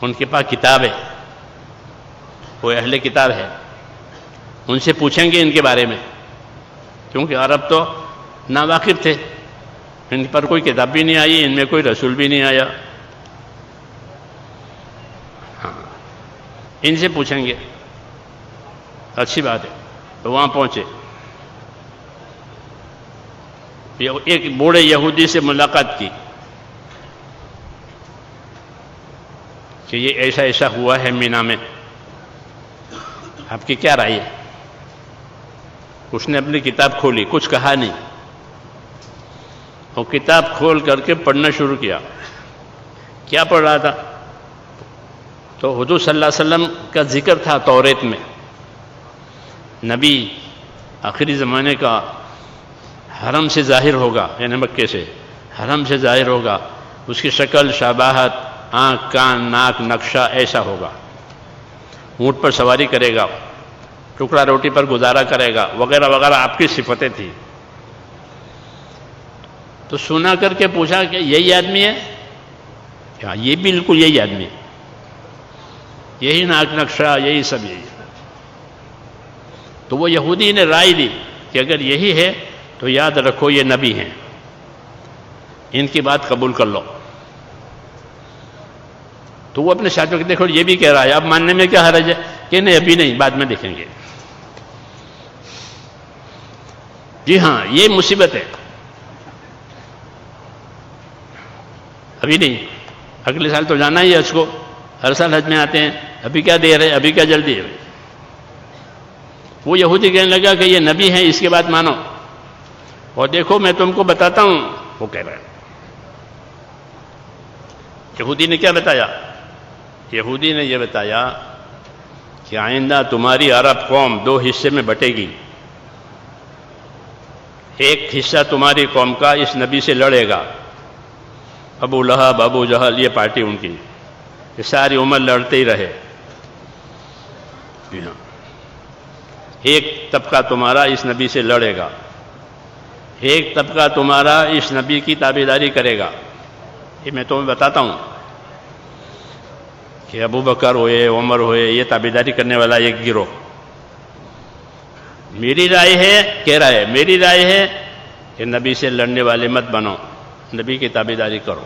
ان کے پاس کتاب ہے، وہ اہل کتاب ہے، ان سے پوچھیں گے ان کے بارے میں، کیونکہ عرب تو ناواقف تھے، ان پر کوئی کتاب بھی نہیں آئی، ان میں کوئی رسول بھی نہیں آیا، ہاں ان سے پوچھیں گے، اچھی بات ہے۔ تو وہاں پہنچے، ایک بوڑھے یہودی سے ملاقات کی کہ یہ ایسا ایسا ہوا ہے مینا میں، آپ کی کیا رائے ہے؟ اس نے اپنی کتاب کھولی، کچھ کہا نہیں، وہ کتاب کھول کر کے پڑھنا شروع کیا۔ کیا پڑھ رہا تھا؟ تو حضور صلی اللہ علیہ وسلم کا ذکر تھا توریت میں، نبی آخری زمانے کا حرم سے ظاہر ہوگا، یعنی مکے سے حرم سے ظاہر ہوگا، اس کی شکل، شباہت، آنکھ، کان، ناک، نقشہ ایسا ہوگا، اونٹ پر سواری کرے گا، ٹکڑا روٹی پر گزارا کرے گا، وغیرہ وغیرہ آپ کی صفتیں تھیں۔ تو سنا کر کے پوچھا کہ یہی آدمی ہے؟ کیا یہ بالکل یہی آدمی ہے، یہی ناک، نقشہ، یہی سب یہی ہے۔ تو وہ یہودی نے رائے دی کہ اگر یہی ہے تو یاد رکھو یہ نبی ہیں، ان کی بات قبول کر لو. تو وہ اپنے ساتھیوں کو دیکھو یہ بھی کہہ رہا ہے، اب ماننے میں کیا حرج ہے؟ کہ نہیں ابھی نہیں، بعد میں دیکھیں گے. جی ہاں، یہ مصیبت ہے. ابھی نہیں، اگلے سال تو جانا ہی ہے حج کو، ہر سال حج میں آتے ہیں، ابھی کیا دیر ہے، ابھی کیا جلدی ہے. وہ یہودی کہنے لگا کہ یہ نبی ہیں، اس کے بعد مانو. اور دیکھو میں تم کو بتاتا ہوں. وہ کہہ رہا ہے، یہودی نے کیا بتایا؟ یہودی نے یہ بتایا کہ آئندہ تمہاری عرب قوم دو حصے میں بٹے گی. ایک حصہ تمہاری قوم کا اس نبی سے لڑے گا، ابو لہب، ابو جہل، یہ پارٹی ان کی، یہ ساری عمر لڑتے ہی رہے. ایک طبقہ تمہارا اس نبی سے لڑے گا، ایک طبقہ تمہارا اس نبی کی تابعداری کرے گا. یہ میں تمہیں بتاتا ہوں کہ ابو بکر ہوئے، عمر ہوئے، یہ تابعداری کرنے والا ایک گروہ. میری رائے ہے، کہہ رہا ہے میری رائے ہے کہ نبی سے لڑنے والے مت بنو، نبی کی تابعداری کرو.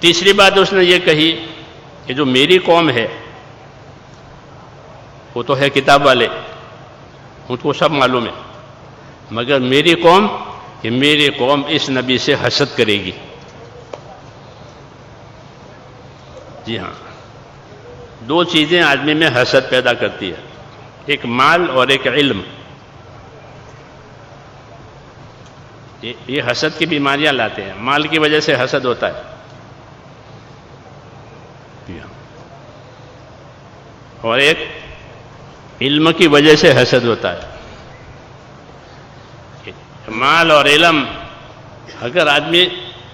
تیسری بات اس نے یہ کہی کہ جو میری قوم ہے وہ تو ہے کتاب والے، ان کو سب معلوم ہے، مگر میری قوم، کہ میری قوم اس نبی سے حسد کرے گی. جی ہاں، دو چیزیں آدمی میں حسد پیدا کرتی ہے، ایک مال اور ایک علم. یہ حسد کی بیماریاں لاتے ہیں. مال کی وجہ سے حسد ہوتا ہے، اور ایک علم کی وجہ سے حسد ہوتا ہے. مال اور علم، اگر آدمی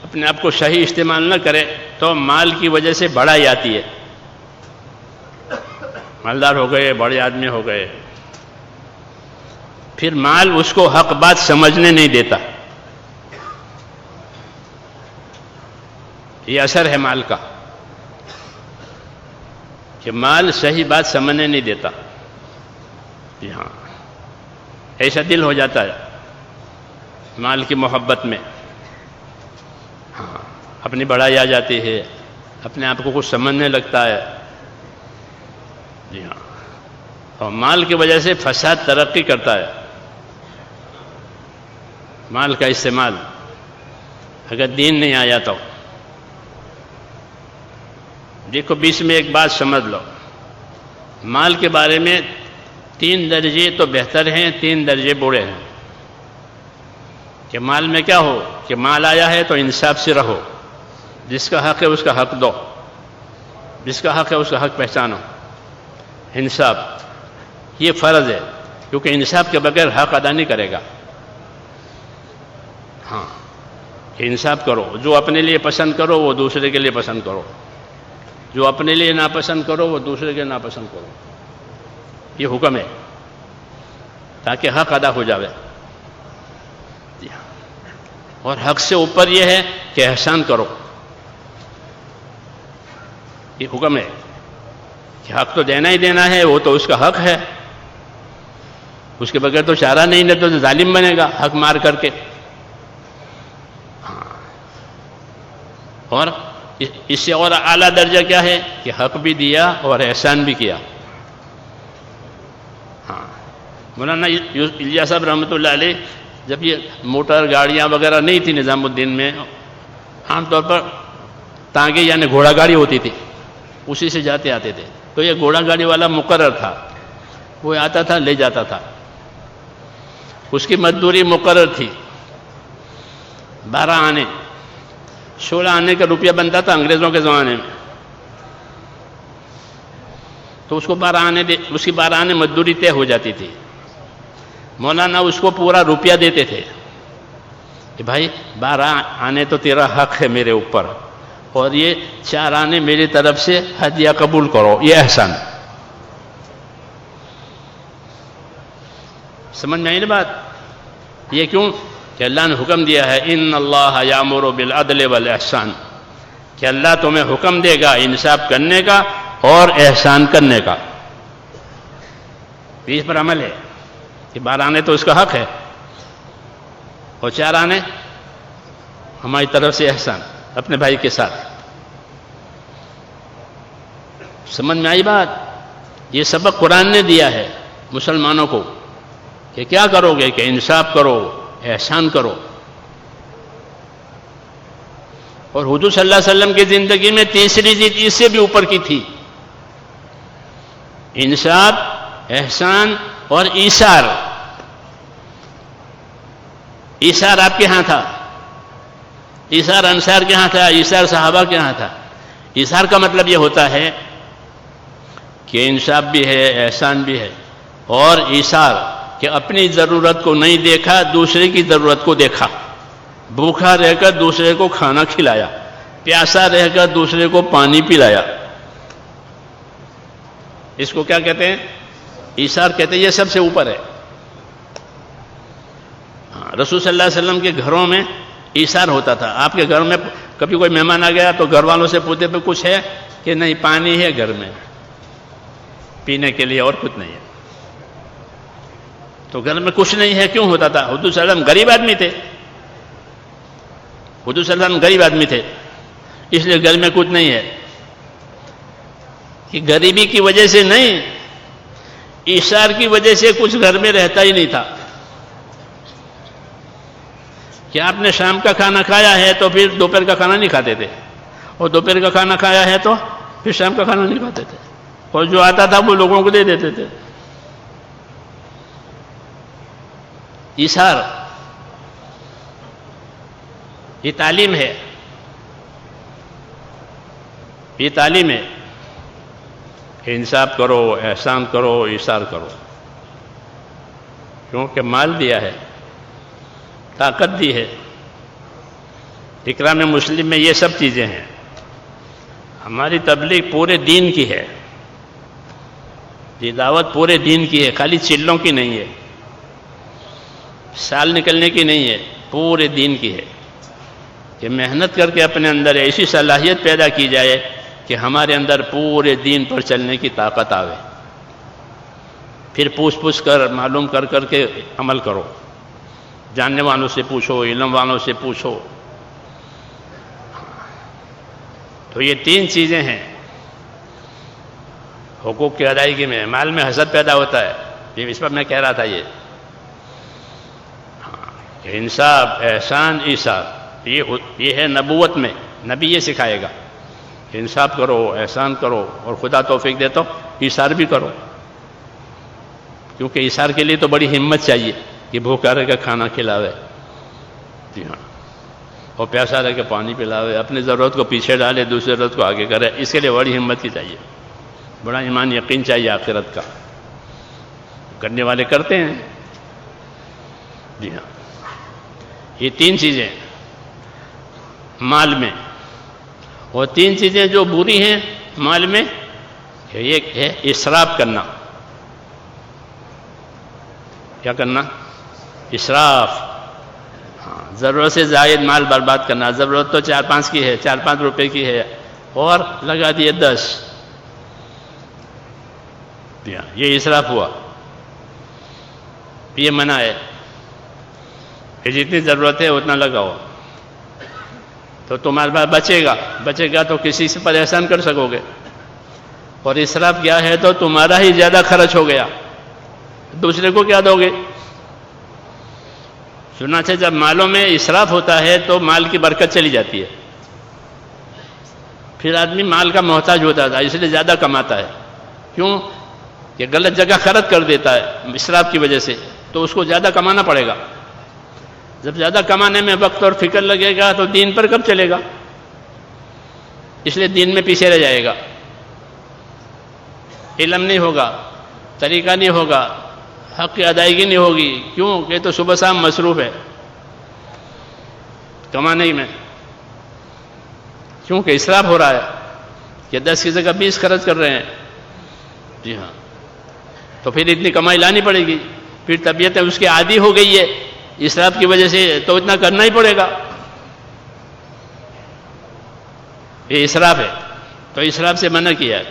اپنے آپ کو صحیح استعمال نہ کرے تو مال کی وجہ سے بڑائی آتی ہے. مالدار ہو گئے، بڑے آدمی ہو گئے، پھر مال اس کو حق بات سمجھنے نہیں دیتا. یہ اثر ہے مال کا کہ مال صحیح بات سمجھنے نہیں دیتا. جی ہاں، ایسا دل ہو جاتا ہے مال کی محبت میں. ہاں، اپنی بڑائی آ جاتی ہے، اپنے آپ کو کچھ سمجھنے لگتا ہے. جی ہاں، اور مال کی وجہ سے فساد ترقی کرتا ہے. مال کا استعمال اگر دین نہیں آیا تو دیکھو، بیچ میں ایک بات سمجھ لو، مال کے بارے میں 3 درجے تو بہتر ہیں، 3 درجے برے ہیں. کہ مال میں کیا ہو کہ مال آیا ہے تو انصاف سے رہو، جس کا حق ہے اس کا حق دو، جس کا حق ہے اس کا حق پہچانو. انصاف یہ فرض ہے، کیونکہ انصاف کے بغیر حق ادا نہیں کرے گا. ہاں، کہ انصاف کرو، جو اپنے لیے پسند کرو وہ دوسرے کے لیے پسند کرو، جو اپنے لیے ناپسند کرو وہ دوسرے کے ناپسند کرو. یہ حکم ہے تاکہ حق ادا ہو جاوے. اور حق سے اوپر یہ ہے کہ احسان کرو. یہ حکم ہے کہ حق تو دینا ہی دینا ہے، وہ تو اس کا حق ہے، اس کے بغیر تو چارہ نہیں، نہ تو ظالم بنے گا حق مار کر کے. اور اس سے اور اعلیٰ درجہ کیا ہے کہ حق بھی دیا اور احسان بھی کیا. ہاں، مولانا الیاس صاحب رحمۃ اللہ علیہ، جب یہ موٹر گاڑیاں وغیرہ نہیں تھی نظام الدین میں، عام طور پر تانگے یعنی گھوڑا گاڑی ہوتی تھی، اسی سے جاتے آتے تھے. تو یہ گھوڑا گاڑی والا مقرر تھا، وہ آتا تھا لے جاتا تھا، اس کی مزدوری مقرر تھی. 12 آنے 16 آنے کا روپیہ بنتا تھا انگریزوں کے زمانے میں. تو اس کو 12 آنے اس کی 12 آنے مزدوری طے ہو جاتی تھی. مولانا اس کو پورا روپیہ دیتے تھے کہ بھائی 12 آنے تو تیرا حق ہے میرے اوپر، اور یہ 4 آنے میری طرف سے ہدیہ قبول کرو، یہ احسان. سمجھ میں آئی نا بات؟ یہ کیوں کہ اللہ نے حکم دیا ہے ان اللہ یامر بالعدل والاحسان، کہ اللہ تمہیں حکم دے گا انصاف کرنے کا اور احسان کرنے کا. 20 پر عمل ہے کہ 12 آنے تو اس کا حق ہے، اور 4 آنے ہماری طرف سے احسان اپنے بھائی کے ساتھ. سمجھ میں آئی بات؟ یہ سبق قرآن نے دیا ہے مسلمانوں کو کہ کیا کرو گے، کہ انصاف کرو، احسان کرو. اور حضور صلی اللہ علیہ وسلم کی زندگی میں تیسری چیز اس سے بھی اوپر کی تھی، انصاف، احسان اور ایثار. ایثار آپ کے ہاں تھا، ایثار انصار کے ہاں تھا، ایثار صحابہ کے ہاں تھا. ایثار کا مطلب یہ ہوتا ہے کہ انصاف بھی ہے، احسان بھی ہے، اور ایثار کہ اپنی ضرورت کو نہیں دیکھا، دوسرے کی ضرورت کو دیکھا. بھوکا رہ کر دوسرے کو کھانا کھلایا، پیاسا رہ کر دوسرے کو پانی پلایا. اس کو کیا کہتے ہیں؟ ایثار کہتے ہیں. یہ سب سے اوپر ہے. رسول صلی اللہ علیہ وسلم کے گھروں میں ایثار ہوتا تھا. آپ کے گھر میں کبھی کوئی مہمان آ گیا تو گھر والوں سے پوچھتے پہ کچھ ہے کہ نہیں، پانی ہے گھر میں پینے کے لیے اور کچھ نہیں ہے. تو گھر میں کچھ نہیں ہے، کیوں ہوتا تھا؟ حضور صلی اللہ علیہ وسلم غریب آدمی تھے. حضور صلی اللہ علیہ وسلم غریب آدمی تھے، اس لیے گھر میں کچھ نہیں ہے. کہ غریبی کی وجہ سے نہیں، ایثار کی وجہ سے کچھ گھر میں رہتا ہی نہیں تھا. کہ آپ نے شام کا کھانا کھایا ہے تو پھر دوپہر کا کھانا نہیں کھاتے تھے، اور دوپہر کا کھانا کھایا ہے تو پھر شام کا کھانا نہیں کھاتے تھے، اور جو آتا تھا وہ لوگوں کو دے دیتے تھے. ایثار یہ تعلیم ہے، یہ تعلیم ہے. انصاف کرو، احسان کرو، ایثار کرو. کیونکہ مال دیا ہے، طاقت دی ہے. اکرام مسلم میں یہ سب چیزیں ہیں. ہماری تبلیغ پورے دین کی ہے، یہ دعوت پورے دین کی ہے، خالی چلوں کی نہیں ہے، سال نکلنے کی نہیں ہے، پورے دین کی ہے. کہ محنت کر کے اپنے اندر ایسی صلاحیت پیدا کی جائے کہ ہمارے اندر پورے دین پر چلنے کی طاقت آوے. پھر پوچھ کر، معلوم کر کر کے عمل کرو. جاننے والوں سے پوچھو، علم والوں سے پوچھو. تو یہ 3 چیزیں ہیں حقوق کی ادائیگی میں. مال میں حسد پیدا ہوتا ہے، یہ اس پر میں کہہ رہا تھا. یہ انصاف، احسان، ایثار یہ ہے نبوت میں. نبی یہ سکھائے گا کہ انصاف کرو، احسان کرو، اور خدا توفیق دے تو ایثار بھی کرو. کیونکہ ایثار کے لیے تو بڑی ہمت چاہیے کہ بھوکا رہ کے کھانا کھلاوے، جی ہاں، اور پیاسا رہ کے پانی پلاوے، اپنی ضرورت کو پیچھے ڈالے، دوسری ضرورت کو آگے کرے. اس کے لیے بڑی ہمت کی چاہیے، بڑا ایمان یقین چاہیے آخرت کا. کرنے والے کرتے ہیں. جی ہاں، یہ 3 چیزیں مال میں. اور 3 چیزیں جو بری ہیں مال میں، ایک ہے اسراف کرنا. کیا کرنا؟ اسراف. ہاں، ضرورت سے زائد مال برباد کرنا. ضرورت تو 4-5 کی ہے، 4-5 روپے کی ہے، اور لگا دیے 10. یہ اسراف ہوا. یہ منع ہے کہ جتنی ضرورت ہے اتنا لگاؤ، تو تمہارے پاس بچے گا تو کسی سے پر احسان کر سکو گے. اور اسراف کیا ہے تو تمہارا ہی زیادہ خرچ ہو گیا، دوسرے کو کیا دو گے؟ چنانچہ جب مالوں میں اسراف ہوتا ہے تو مال کی برکت چلی جاتی ہے. پھر آدمی مال کا محتاج ہوتا تھا، اس لیے زیادہ کماتا ہے. کیوں؟ کہ غلط جگہ خرچ کر دیتا ہے اسراف کی وجہ سے، تو اس کو زیادہ کمانا پڑے گا. جب زیادہ کمانے میں وقت اور فکر لگے گا تو دین پر کب چلے گا؟ اس لیے دین میں پیچھے رہ جائے گا. علم نہیں ہوگا، طریقہ نہیں ہوگا، حق کی ادائیگی نہیں ہوگی. کیوں کہ تو صبح شام مصروف ہے کمانے میں. کیونکہ اسراف ہو رہا ہے کہ 10 کی جگہ 20 خرچ کر رہے ہیں. جی ہاں، تو پھر اتنی کمائی لانی پڑے گی. پھر طبیعت اس کی عادی ہو گئی ہے اسراف کی وجہ سے، تو اتنا کرنا ہی پڑے گا. یہ اسراف ہے. تو اسراف سے منع کیا ہے.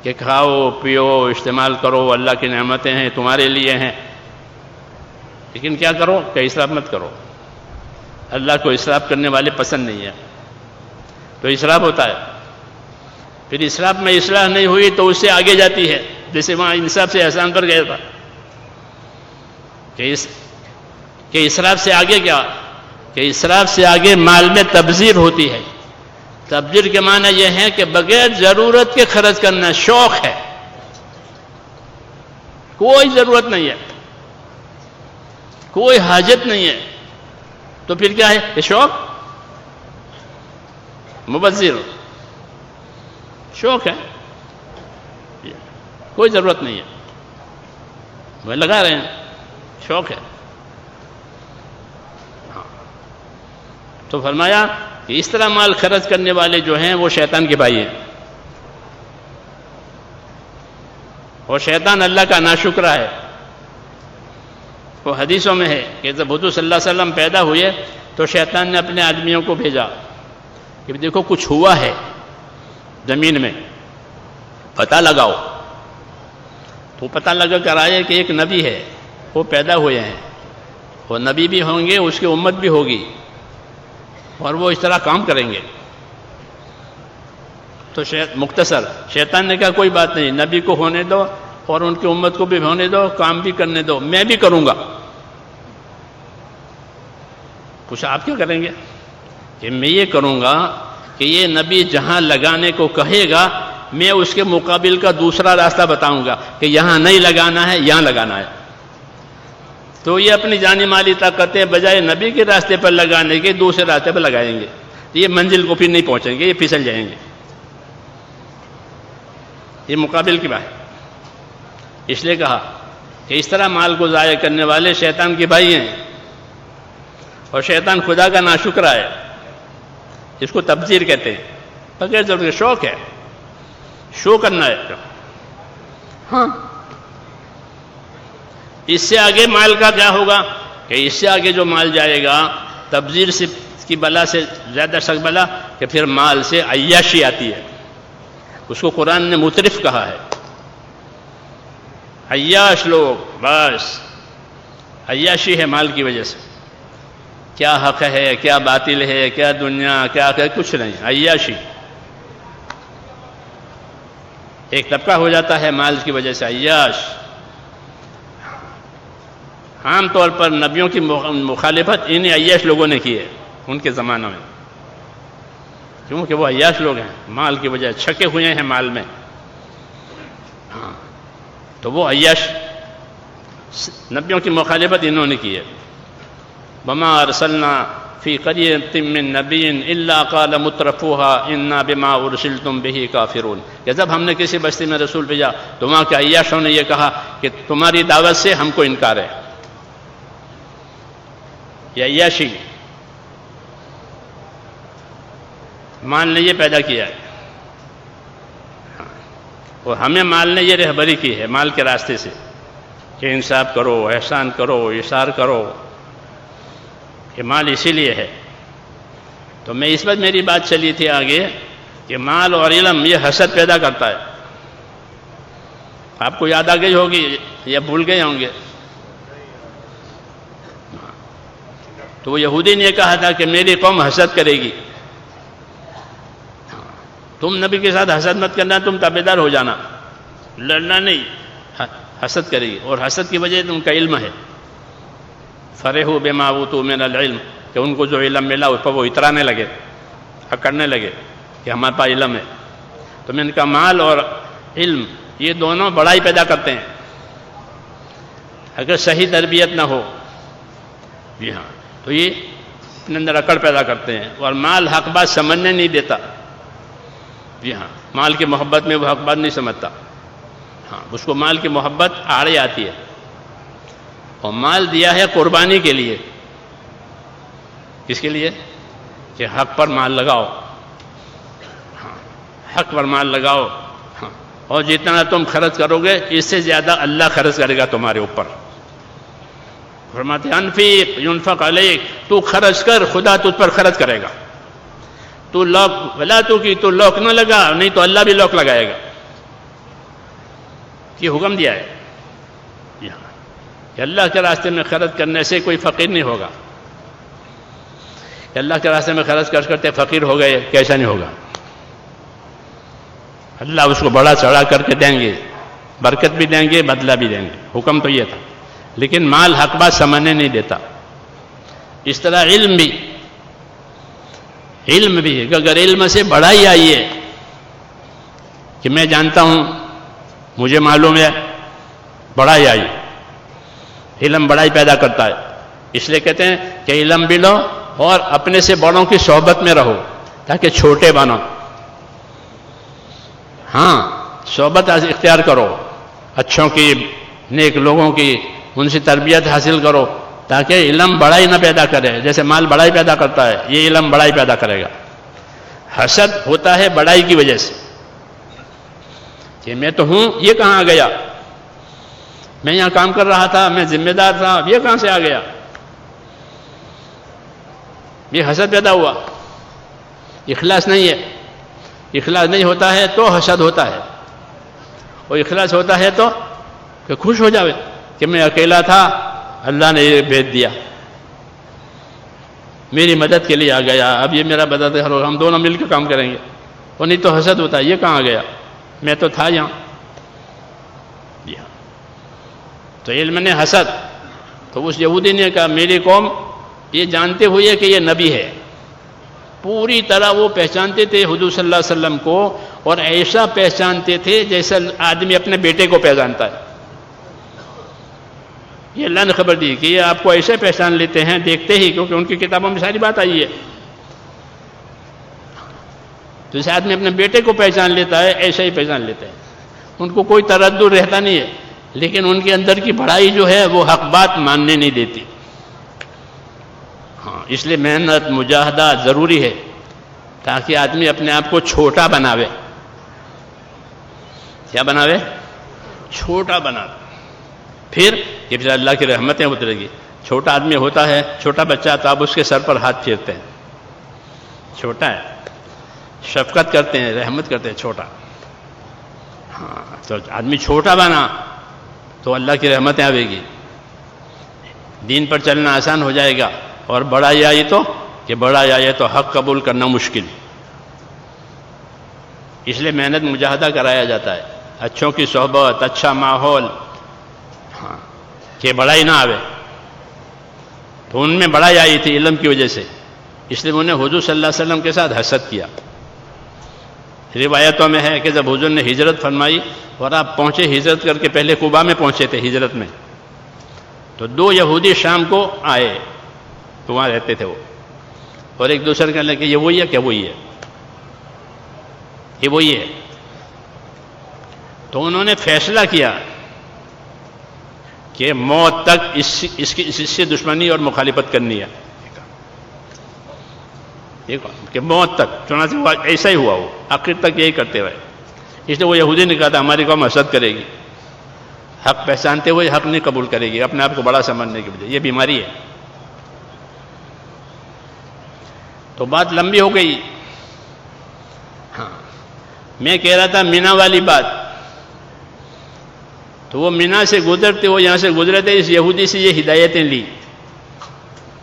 کہ کھاؤ پیو استعمال کرو، اللہ کی نعمتیں ہیں تمہارے لیے ہیں، لیکن کیا کرو کہ اسراف مت کرو. اللہ کو اسراف کرنے والے پسند نہیں ہیں، تو اسراف ہوتا ہے. پھر اسراف میں اصلاح نہیں ہوئی تو اس سے آگے جاتی ہے، جیسے وہاں انصاف سے احسان پر گیا تھا کہ اسراف سے آگے کیا، کہ اسراف سے آگے مال میں تبذیر ہوتی ہے. تبذیر کے معنی یہ ہے کہ بغیر ضرورت کے خرچ کرنا، شوق ہے، کوئی ضرورت نہیں ہے، کوئی حاجت نہیں ہے، تو پھر کیا ہے یہ شوق، مبذر شوق ہے، کوئی ضرورت نہیں ہے، وہ لگا رہے ہیں، شوق ہے. تو فرمایا کہ اس طرح مال خرچ کرنے والے جو ہیں وہ شیطان کے بھائی ہیں، اور شیطان اللہ کا ناشکرا ہے. وہ حدیثوں میں ہے کہ جب حضور صلی اللہ علیہ وسلم پیدا ہوئے تو شیطان نے اپنے آدمیوں کو بھیجا کہ دیکھو کچھ ہوا ہے زمین میں، پتہ لگاؤ. تو پتہ لگا کر آئے کہ ایک نبی ہے، وہ پیدا ہوئے ہیں، وہ نبی بھی ہوں گے، اس کی امت بھی ہوگی، اور وہ اس طرح کام کریں گے. تو مختصر شیطان نے کہا کوئی بات نہیں، نبی کو ہونے دو اور ان کی امت کو بھی ہونے دو، کام بھی کرنے دو، میں بھی کروں گا. پوچھا آپ کیا کریں گے؟ کہ میں یہ کروں گا کہ یہ نبی جہاں لگانے کو کہے گا میں اس کے مقابل کا دوسرا راستہ بتاؤں گا کہ یہاں نہیں لگانا ہے، یہاں لگانا ہے. تو یہ اپنی جانی مالی طاقتیں بجائے نبی کے راستے پر لگانے کے دوسرے راستے پر لگائیں گے، یہ منزل کو پھر نہیں پہنچیں گے، یہ پھسل جائیں گے. یہ مقابل کی بات ہے. اس لیے کہا کہ اس طرح مال کو ضائع کرنے والے شیطان کے بھائی ہیں، اور شیطان خدا کا ناشکرا ہے، اس کو تبذیر کہتے ہیں. بغیر ضرورت شوق ہے، شو کرنا ہے. ہاں اس سے آگے مال کا کیا ہوگا کہ اس سے آگے جو مال جائے گا تبذیر سے کی بلا سے زیادہ سخت بلا کہ پھر مال سے عیاشی آتی ہے. اس کو قرآن نے مترف کہا ہے. عیاش لوگ، بس عیاشی ہے مال کی وجہ سے. کیا حق ہے، کیا باطل ہے، کیا دنیا، کیا ہے، کچھ نہیں، عیاشی. ایک طبقہ ہو جاتا ہے مال کی وجہ سے عیاش. عام طور پر نبیوں کی مخالفت انہی عیاش لوگوں نے کی ہے ان کے زمانوں میں، کیونکہ وہ عیاش لوگ ہیں، مال کی وجہ چھکے ہوئے ہیں مال میں. ہاں تو وہ عیاش نبیوں کی مخالفت انہوں نے کی ہے. وما ارسلنا فی قریۃ من نبی الا قال مترفوها انا بما ارسلتم به کافرون. کہ جب ہم نے کسی بستی میں رسول بھیجا تو وہاں کے عیاشوں نے یہ کہا کہ تمہاری دعوت سے ہم کو انکار ہے. یہ عیاشی مال نے یہ پیدا کیا ہے، اور ہمیں مال نے یہ رہبری کی ہے مال کے راستے سے کہ انصاف کرو، احسان کرو، اثار کرو. کہ مال اسی لیے ہے. تو میں اس پر میری بات چلی تھی آگے کہ مال اور علم یہ حسد پیدا کرتا ہے. آپ کو یاد آ گئی ہوگی یا بھول گئے ہوں گے. تو وہ یہودی نے کہا تھا کہ میری قوم حسد کرے گی. تم نبی کے ساتھ حسد مت کرنا، تم تابعدار ہو جانا، لڑنا نہیں. حسد کرے گی، اور حسد کی وجہ ان کا علم ہے. فرحوا بما اوتوا من العلم، کہ ان کو جو علم ملا اس پر وہ اترانے لگے، اکڑنے لگے کہ ہمارے پاس علم ہے. تو میں نے کہا مال اور علم یہ دونوں بڑائی پیدا کرتے ہیں اگر صحیح تربیت نہ ہو. جی ہاں، تو یہ اپنے اندر اکڑ پیدا کرتے ہیں، اور مال حق بات سمجھنے نہیں دیتا. جی ہاں، مال کی محبت میں وہ حق بات نہیں سمجھتا. ہاں اس کو مال کی محبت آڑے آتی ہے. اور مال دیا ہے قربانی کے لیے. کس کے لیے؟ کہ حق پر مال لگاؤ. ہاں حق پر مال لگاؤ. ہاں اور جتنا تم خرچ کرو گے اس سے زیادہ اللہ خرچ کرے گا تمہارے اوپر. فرماتے انفق ينفق علیک، تو خرچ کر، خدا تجھ پر خرچ کرے گا. تو لوک ولا تو کی تو لوک نہ لگا، نہیں تو اللہ بھی لوک لگائے گا. یہ حکم دیا ہے یہاں کہ اللہ کے راستے میں خرچ کرنے سے کوئی فقیر نہیں ہوگا، کہ اللہ کے راستے میں خرچ کرتے فقیر ہو گئے، کیسا نہیں ہوگا، اللہ اس کو بڑا چڑھا کر کے دیں گے، برکت بھی دیں گے، بدلہ بھی دیں گے، حکم تو یہ تھا۔ لیکن مال حق بات سمجھنے نہیں دیتا۔ اس طرح علم بھی ہے کہ اگر علم سے بڑائی آئی ہے کہ میں جانتا ہوں، مجھے معلوم ہے، بڑائی آئی، علم بڑائی پیدا کرتا ہے، اس لیے کہتے ہیں کہ علم بھی لو اور اپنے سے بڑوں کی صحبت میں رہو تاکہ چھوٹے بنو۔ ہاں، صحبت اختیار کرو اچھوں کی، نیک لوگوں کی، ان سے تربیت حاصل کرو تاکہ علم بڑائی نہ پیدا کرے۔ جیسے مال بڑائی پیدا کرتا ہے، یہ علم بڑائی پیدا کرے گا۔ حسد ہوتا ہے بڑائی کی وجہ سے کہ میں تو ہوں، یہ کہاں آ گیا، میں یہاں کام کر رہا تھا، میں ذمہ دار تھا، یہ کہاں سے آ گیا، یہ حسد پیدا ہوا۔ اخلاص نہیں ہے، اخلاص نہیں ہوتا ہے تو حسد ہوتا ہے، اور اخلاص ہوتا ہے تو کہ خوش ہو جاوے کہ میں اکیلا تھا، اللہ نے یہ بھیج دیا، میری مدد کے لیے آ گیا، اب یہ میرا مدد کرو، ہم دونوں مل کے کام کریں گے۔ اور نہیں تو حسد ہوتا ہے، یہ کہاں آ گیا، میں تو تھا یہاں۔ جی ہاں، تو علم نے حسد، تو اس یہودی نے کہا میری قوم یہ جانتے ہوئے کہ یہ نبی ہے، پوری طرح وہ پہچانتے تھے حضور صلی اللہ علیہ وسلم کو، اور ایسا پہچانتے تھے جیسا آدمی اپنے بیٹے کو پہچانتا ہے۔ یہ اللہ نے خبر دی کہ یہ آپ کو ایسے پہچان لیتے ہیں دیکھتے ہی، کیونکہ ان کی کتابوں میں ساری بات آئی ہے۔ تو جیسے آدمی اپنے بیٹے کو پہچان لیتا ہے، ایسا ہی پہچان لیتے ہیں، ان کو کوئی تردد رہتا نہیں ہے، لیکن ان کے اندر کی بڑائی جو ہے وہ حق بات ماننے نہیں دیتی۔ ہاں، اس لیے محنت مجاہدہ ضروری ہے تاکہ آدمی اپنے آپ کو چھوٹا بناوے۔ کیا بناوے؟ چھوٹا بناوے، پھر اللہ کی رحمتیں اترے گی۔ چھوٹا آدمی ہوتا ہے، چھوٹا بچہ، تو آپ اس کے سر پر ہاتھ پھیرتے ہیں، چھوٹا ہے، شفقت کرتے ہیں، رحمت کرتے ہیں، چھوٹا۔ ہاں، تو آدمی چھوٹا بنا تو اللہ کی رحمتیں آئے گی، دین پر چلنا آسان ہو جائے گا۔ اور بڑائی آئی تو کہ بڑائی آئے تو حق قبول کرنا مشکل، اس لیے محنت مجاہدہ کرایا جاتا ہے، اچھوں کی صحبت، اچھا ماحول، ہاں، کہ بڑائی نہ آوے۔ تو ان میں بڑائی آئی تھی علم کی وجہ سے، اس لیے انہوں نے حضور صلی اللہ علیہ وسلم کے ساتھ حسد کیا۔ روایتوں میں ہے کہ جب حضور نے ہجرت فرمائی اور آپ پہنچے، ہجرت کر کے پہلے قباء میں پہنچے تھے ہجرت میں، تو دو یہودی شام کو آئے، تو وہاں رہتے تھے وہ، اور ایک دوسرے کہنے لگے کہ یہ وہی ہے، کیا وہی ہے، یہ وہی ہے۔ تو انہوں نے فیصلہ کیا کہ موت تک اس سے دشمنی اور مخالفت کرنی ہے، کہ موت تک۔ چنانچہ ایسا ہی ہوا، وہ آخر تک یہی کرتے ہوئے۔ اس لیے وہ یہودی نے کہا تھا ہماری قوم حسد کرے گی، حق پہچانتے ہوئے حق نہیں قبول کرے گی، اپنے آپ کو بڑا سمجھنے کی وجہ، یہ بیماری ہے۔ تو بات لمبی ہو گئی۔ ہاں، میں کہہ رہا تھا مینا والی بات، تو وہ مینا سے گزرتے، وہ یہاں سے گزرے تھے، اس یہودی سے یہ ہدایتیں لی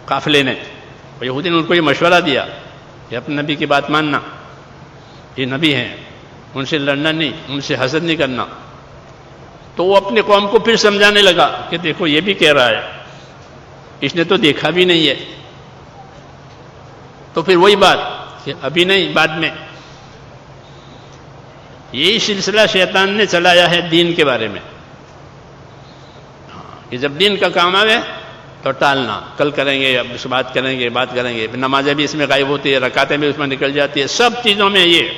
قافلے نے۔ یہودی نے ان کو یہ مشورہ دیا کہ اپنے نبی کی بات ماننا، یہ نبی ہیں، ان سے لڑنا نہیں، ان سے حسد نہیں کرنا۔ تو وہ اپنی قوم کو پھر سمجھانے لگا کہ دیکھو یہ بھی کہہ رہا ہے، اس نے تو دیکھا بھی نہیں ہے۔ تو پھر وہی بات کہ ابھی نہیں، بعد میں۔ یہی سلسلہ شیطان نے چلایا ہے دین کے بارے میں، کہ جب دین کا کام آئے تو ٹالنا، کل کریں گے، اب اس بات کریں گے، بات کریں گے، نمازیں بھی اس میں غائب ہوتی ہے، رکعتیں بھی اس میں نکل جاتی ہے، سب چیزوں میں یہ،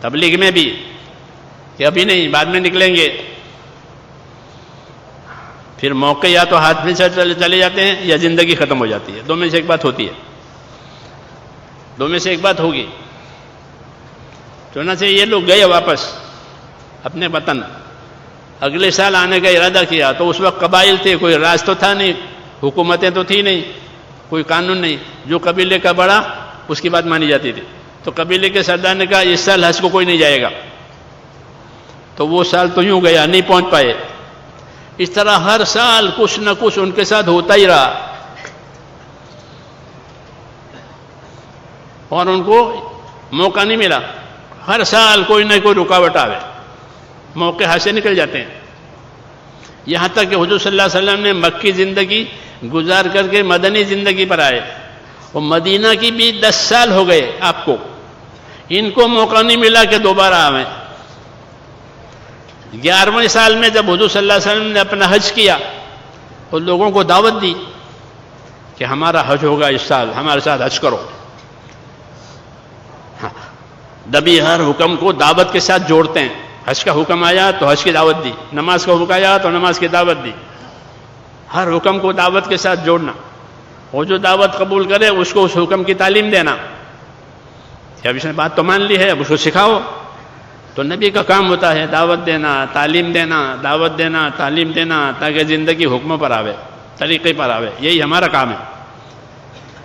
تبلیغ میں بھی کہ ابھی نہیں، بعد میں نکلیں گے۔ پھر موقع یا تو ہاتھ میں چلے جاتے ہیں یا زندگی ختم ہو جاتی ہے، دو میں سے ایک بات ہوتی ہے، دو میں سے ایک بات ہوگی۔ چنانچہ یہ لوگ گئے واپس اپنے وطن، اگلے سال آنے کا ارادہ کیا، تو اس وقت قبائل تھے، کوئی راج تو تھا نہیں، حکومتیں تو تھی نہیں، کوئی قانون نہیں، جو قبیلے کا بڑا اس کی بات مانی جاتی تھی۔ تو قبیلے کے سردار نے کہا اس سال حج کو کوئی نہیں جائے گا، تو وہ سال تو یوں گیا، نہیں پہنچ پائے. اس طرح ہر سال کچھ نہ کچھ ان کے ساتھ ہوتا ہی رہا، اور ان کو موقع نہیں ملا. ہر سال کوئی نہ کوئی رکاوٹ آوے، موقع ہاتھ سے نکل جاتے ہیں. یہاں تک کہ حضور صلی اللہ علیہ وسلم نے مکی زندگی گزار کر کے مدنی زندگی پر آئے، اور مدینہ کی بھی 10 سال ہو گئے آپ کو، ان کو موقع نہیں ملا کہ دوبارہ آویں. 11ویں سال میں جب حضور صلی اللہ علیہ وسلم نے اپنا حج کیا اور لوگوں کو دعوت دی کہ ہمارا حج ہوگا اس سال، ہمارے ساتھ حج کرو. نبی ہر حکم کو دعوت کے ساتھ جوڑتے ہیں. حج کا حکم آیا تو حج کی دعوت دی، نماز کا حکم آیا تو نماز کی دعوت دی. ہر حکم کو دعوت کے ساتھ جوڑنا، اور جو دعوت قبول کرے اس کو اس حکم کی تعلیم دینا کہ اب اس نے بات تو مان لی ہے، اب اس کو سکھاؤ. تو نبی کا کام ہوتا ہے دعوت دینا، تعلیم دینا، دعوت دینا، تعلیم دینا، تاکہ زندگی حکموں پر آوے، طریقے پر آوے. یہی ہمارا کام ہے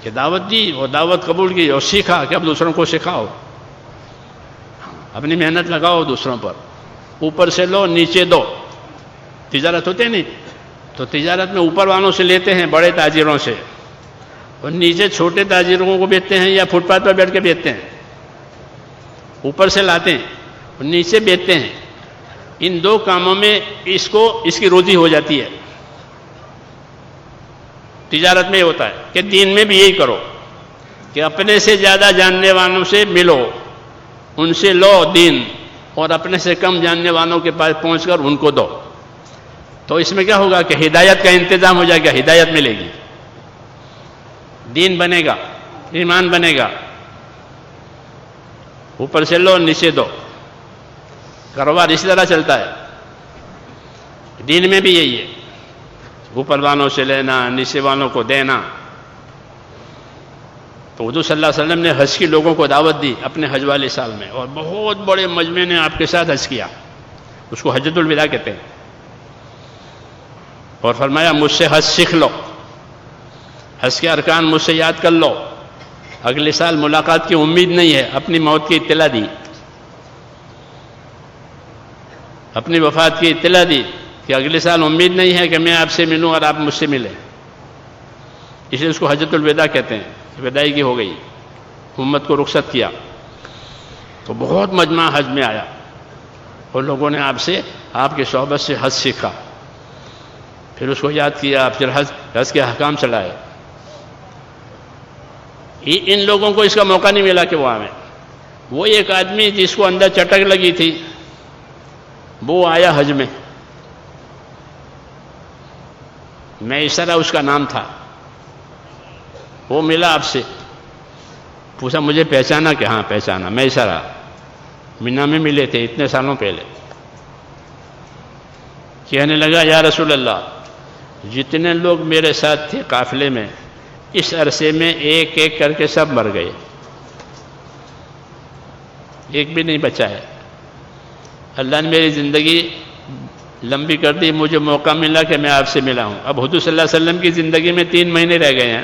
کہ دعوت دی اور دعوت قبول کی اور سیکھا کہ اب دوسروں کو سکھاؤ. اپنی محنت لگاؤ دوسروں پر، اوپر سے لو نیچے دو. تجارت ہوتے نہیں تو تجارت میں اوپر والوں سے لیتے ہیں، بڑے تاجروں سے، اور نیچے چھوٹے تاجروں کو بیچتے ہیں یا فٹ پاتھ پر بیٹھ کے بیچتے ہیں. اوپر سے لاتے ہیں اور نیچے بیچتے ہیں. ان دو کاموں میں اس کی روزی ہو جاتی ہے. تجارت میں یہ ہوتا ہے کہ دین میں بھی یہی کرو کہ اپنے سے زیادہ جاننے والوں سے ملو، ان سے لو دین، اور اپنے سے کم جاننے والوں کے پاس پہنچ کر ان کو دو. تو اس میں کیا ہوگا کہ ہدایت کا انتظام ہو جائے گا، ہدایت ملے گی، دین بنے گا، ایمان بنے گا. اوپر سے لو نیچے دو، کاروبار اسی طرح چلتا ہے. دین میں بھی یہی ہے، اوپر والوں سے لینا، نیچے والوں کو دینا. تو حضور صلی اللہ علیہ وسلم نے حج کی لوگوں کو دعوت دی اپنے حج والے سال میں، اور بہت بڑے مجمع نے آپ کے ساتھ حج کیا. اس کو حجۃ الوداع کہتے ہیں. اور فرمایا مجھ سے حج سیکھ لو، حج کے ارکان مجھ سے یاد کر لو. اگلے سال ملاقات کی امید نہیں ہے، اپنی موت کی اطلاع دی، اپنی وفات کی اطلاع دی کہ اگلے سال امید نہیں ہے کہ میں آپ سے ملوں اور آپ مجھ سے ملیں. اس لیے اس کو حجۃ الوداع کہتے ہیں. وداعی ہو گئی، امت کو رخصت کیا. تو بہت مجمع حج میں آیا اور لوگوں نے آپ کی صحبت سے حج سیکھا، پھر اس کو یاد کیا، پھر حج کے احکام چلائے. ان لوگوں کو اس کا موقع نہیں ملا کہ وہ آئیں. وہ ایک آدمی جس کو اندر چٹک لگی تھی وہ آیا حج میں، میسرہ اس کا نام تھا. وہ ملا آپ سے، پوچھا مجھے پہچانا کہ ہاں پہچانا، میسرہ مینا میں ملے تھے اتنے سالوں پہلے. کہنے لگا یا رسول اللہ، جتنے لوگ میرے ساتھ تھے قافلے میں اس عرصے میں ایک ایک کر کے سب مر گئے، ایک بھی نہیں بچا ہے. اللہ نے میری زندگی لمبی کر دی، مجھے موقع ملا کہ میں آپ سے ملا ہوں. اب حضور صلی اللہ علیہ وسلم کی زندگی میں 3 مہینے رہ گئے ہیں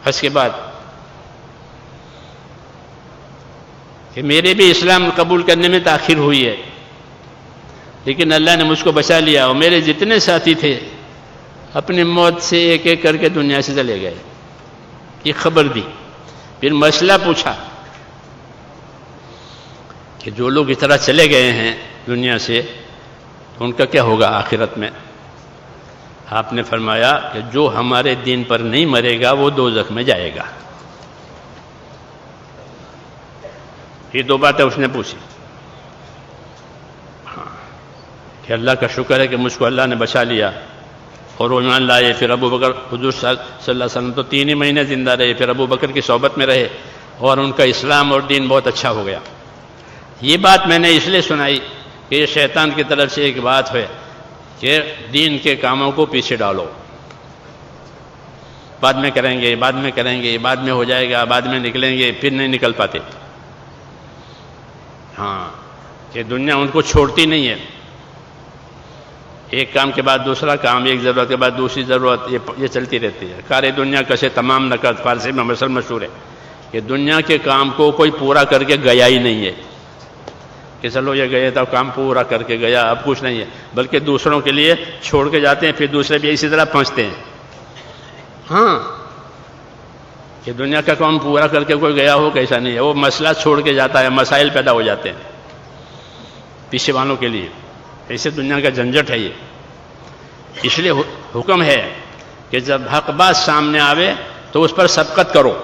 حج کے بعد، کہ میرے بھی اسلام قبول کرنے میں تاخیر ہوئی ہے، لیکن اللہ نے مجھ کو بچا لیا. اور میرے جتنے ساتھی تھے اپنی موت سے ایک ایک کر کے دنیا سے چلے گئے. یہ خبر دی. پھر مسئلہ پوچھا کہ جو لوگ اس طرح چلے گئے ہیں دنیا سے ان کا کیا ہوگا آخرت میں؟ آپ نے فرمایا کہ جو ہمارے دین پر نہیں مرے گا وہ دوزخ میں جائے گا. یہ 2 باتیں اس نے پوچھی. کہ اللہ کا شکر ہے کہ مجھ کو اللہ نے بچا لیا اور وہ ایمان لائے. پھر ابو بکر، حضور صلی اللہ علیہ وسلم تو 3 ہی مہینے زندہ رہے، پھر ابو بکر کی صحبت میں رہے اور ان کا اسلام اور دین بہت اچھا ہو گیا. یہ بات میں نے اس لیے سنائی کہ یہ شیطان کی طرف سے ایک بات ہے کہ دین کے کاموں کو پیچھے ڈالو، بعد میں کریں گے، بعد میں کریں گے، بعد میں ہو جائے گا، بعد میں نکلیں گے، پھر نہیں نکل پاتے. ہاں، کہ دنیا ان کو چھوڑتی نہیں ہے، ایک کام کے بعد دوسرا کام، ایک ضرورت کے بعد دوسری ضرورت، یہ چلتی رہتی ہے. کار دنیا کسے تمام نہ کر، فارسی میں مثل مشہور ہے کہ دنیا کے کام کو کوئی پورا کر کے گیا ہی نہیں ہے. کہ چلو یہ گئے تھا کام پورا کر کے گیا، اب کچھ نہیں ہے، بلکہ دوسروں کے لیے چھوڑ کے جاتے ہیں، پھر دوسرے بھی اسی طرح پہنچتے ہیں۔ ہاں، کہ دنیا کا کام پورا کر کے کوئی گیا ہو کیسا نہیں ہے، وہ مسئلہ چھوڑ کے جاتا ہے، مسائل پیدا ہو جاتے ہیں پیچھے والوں کے لیے۔ ایسے دنیا کا جھنجٹ ہے یہ۔ اس لیے حکم ہے کہ جب حق بات سامنے آوے تو اس پر سبقت کرو،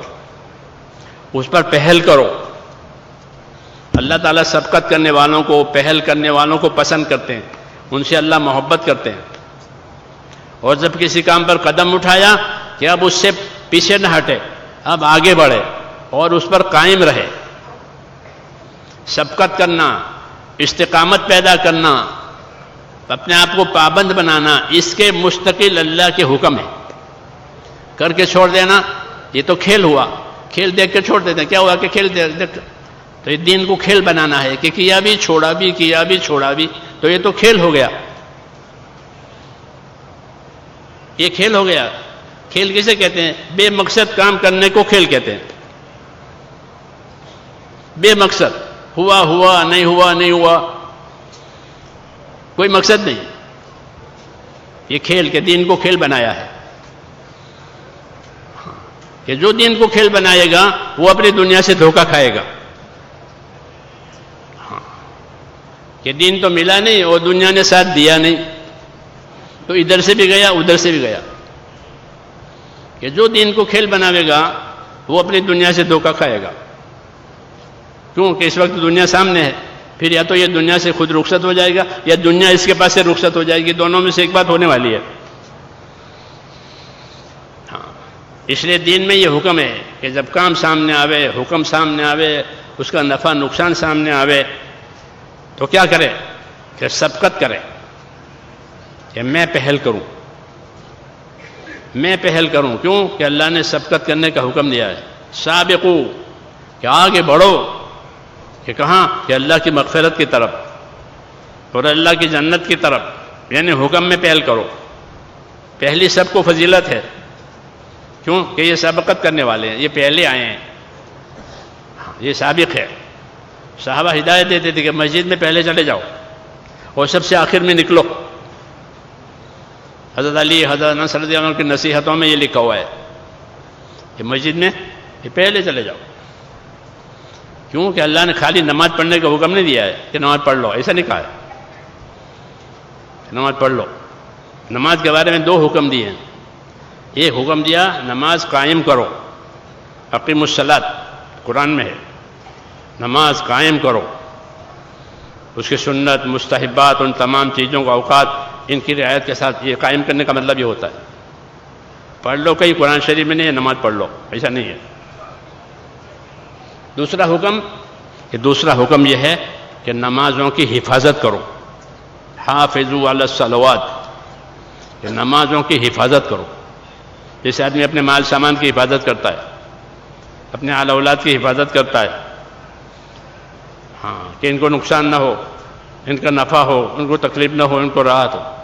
اس پر پہل کرو۔ اللہ تعالیٰ سبقت کرنے والوں کو، پہل کرنے والوں کو پسند کرتے ہیں، ان سے اللہ محبت کرتے ہیں۔ اور جب کسی کام پر قدم اٹھایا کہ اب اس سے پیچھے نہ ہٹے، اب آگے بڑھے اور اس پر قائم رہے۔ سبقت کرنا، استقامت پیدا کرنا، اپنے آپ کو پابند بنانا، اس کے مستقل اللہ کے حکم ہے۔ کر کے چھوڑ دینا یہ تو کھیل ہوا، کھیل دیکھ کے چھوڑ دیتے ہیں، کیا ہوا کہ کھیل دیکھ، تو یہ دین کو کھیل بنانا ہے کہ کیا بھی چھوڑا بھی، کیا بھی چھوڑا بھی، تو یہ تو کھیل ہو گیا، یہ کھیل ہو گیا۔ کھیل کسے کہتے ہیں؟ بے مقصد کام کرنے کو کھیل کہتے ہیں۔ بے مقصد، ہوا ہوا، نہیں ہوا نہیں ہوا، کوئی مقصد نہیں، یہ کھیل کے دین کو کھیل بنایا ہے۔ کہ جو دین کو کھیل بنائے گا وہ اپنی دنیا سے دھوکہ کھائے گا۔ کہ دین تو ملا نہیں اور دنیا نے ساتھ دیا نہیں، تو ادھر سے بھی گیا ادھر سے بھی گیا۔ کہ جو دین کو کھیل بناوے گا وہ اپنی دنیا سے دھوکہ کھائے گا۔ کیوں کہ اس وقت دنیا سامنے ہے، پھر یا تو یہ دنیا سے خود رخصت ہو جائے گا یا دنیا اس کے پاس سے رخصت ہو جائے گی، دونوں میں سے ایک بات ہونے والی ہے۔ ہاں، اس لیے دین میں یہ حکم ہے کہ جب کام سامنے آوے، حکم سامنے آوے، اس کا نفع نقصان سامنے آوے تو کیا کرے؟ کہ سبقت کرے، کہ میں پہل کروں، میں پہل کروں۔ کیوں کہ اللہ نے سبقت کرنے کا حکم دیا ہے۔ سابقو، کہ آگے بڑھو، کہ کہاں؟ کہ اللہ کی مغفرت کی طرف اور اللہ کی جنت کی طرف، یعنی حکم میں پہل کرو۔ پہلی سب کو فضیلت ہے، کیوں کہ یہ سبقت کرنے والے ہیں، یہ پہلے آئے ہیں، یہ سابق ہے۔ صحابہ ہدایت دیتے تھے کہ مسجد میں پہلے چلے جاؤ اور سب سے آخر میں نکلو۔ حضرت علی، حضرت انس رضی اللہ عنہ کی نصیحتوں میں یہ لکھا ہوا ہے کہ مسجد میں یہ پہلے چلے جاؤ۔ کیوں کہ اللہ نے خالی نماز پڑھنے کا حکم نہیں دیا ہے کہ نماز پڑھ لو، ایسا نہیں کہا ہے۔ نماز پڑھ لو، نماز کے بارے میں دو حکم دیے ہیں۔ ایک حکم دیا نماز قائم کرو، اقیموا الصلاۃ قرآن میں ہے، نماز قائم کرو، اس کی سنت، مستحبات، ان تمام چیزوں کا اوقات، ان کی رعایت کے ساتھ۔ یہ قائم کرنے کا مطلب یہ ہوتا ہے۔ پڑھ لو، کہیں قرآن شریف میں نہیں ہے نماز پڑھ لو، ایسا نہیں ہے۔ دوسرا حکم یہ ہے کہ نمازوں کی حفاظت کرو، حافظوا علی الصلوات، کہ نمازوں کی حفاظت کرو۔ جیسے آدمی اپنے مال سامان کی حفاظت کرتا ہے، اپنے آل اولاد کی حفاظت کرتا ہے، ہاں، کہ ان کو نقصان نہ ہو، ان کا نفع ہو، ان کو تکلیف نہ ہو، ان کو راحت ہو۔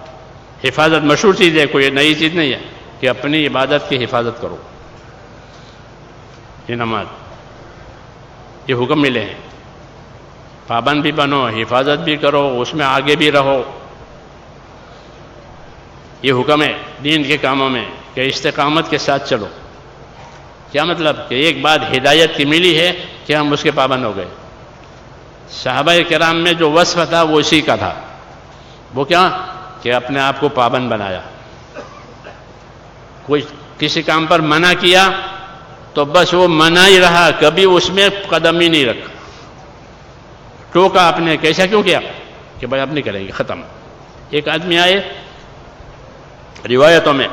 حفاظت مشہور چیز ہے، کوئی نئی چیز نہیں ہے کہ اپنی عبادت کی حفاظت کرو۔ یہ نماز، یہ حکم ملے ہیں، پابند بھی بنو، حفاظت بھی کرو، اس میں آگے بھی رہو۔ یہ حکم ہے دین کے کاموں میں کہ استقامت کے ساتھ چلو۔ کیا مطلب؟ کہ ایک بات ہدایت کی ملی ہے کہ ہم اس کے پابند ہو گئے۔ صحابہ کرام میں جو وصف تھا وہ اسی کا تھا۔ وہ کیا؟ کہ اپنے آپ کو پابند بنایا۔ کوئی کسی کام پر منع کیا تو بس وہ منع ہی رہا، کبھی اس میں قدم ہی نہیں رکھا۔ ٹوکا آپ نے، کیسا کیوں کیا؟ کہ بھائی اب نہیں کریں گے، ختم۔ ایک آدمی آئے روایتوں میں،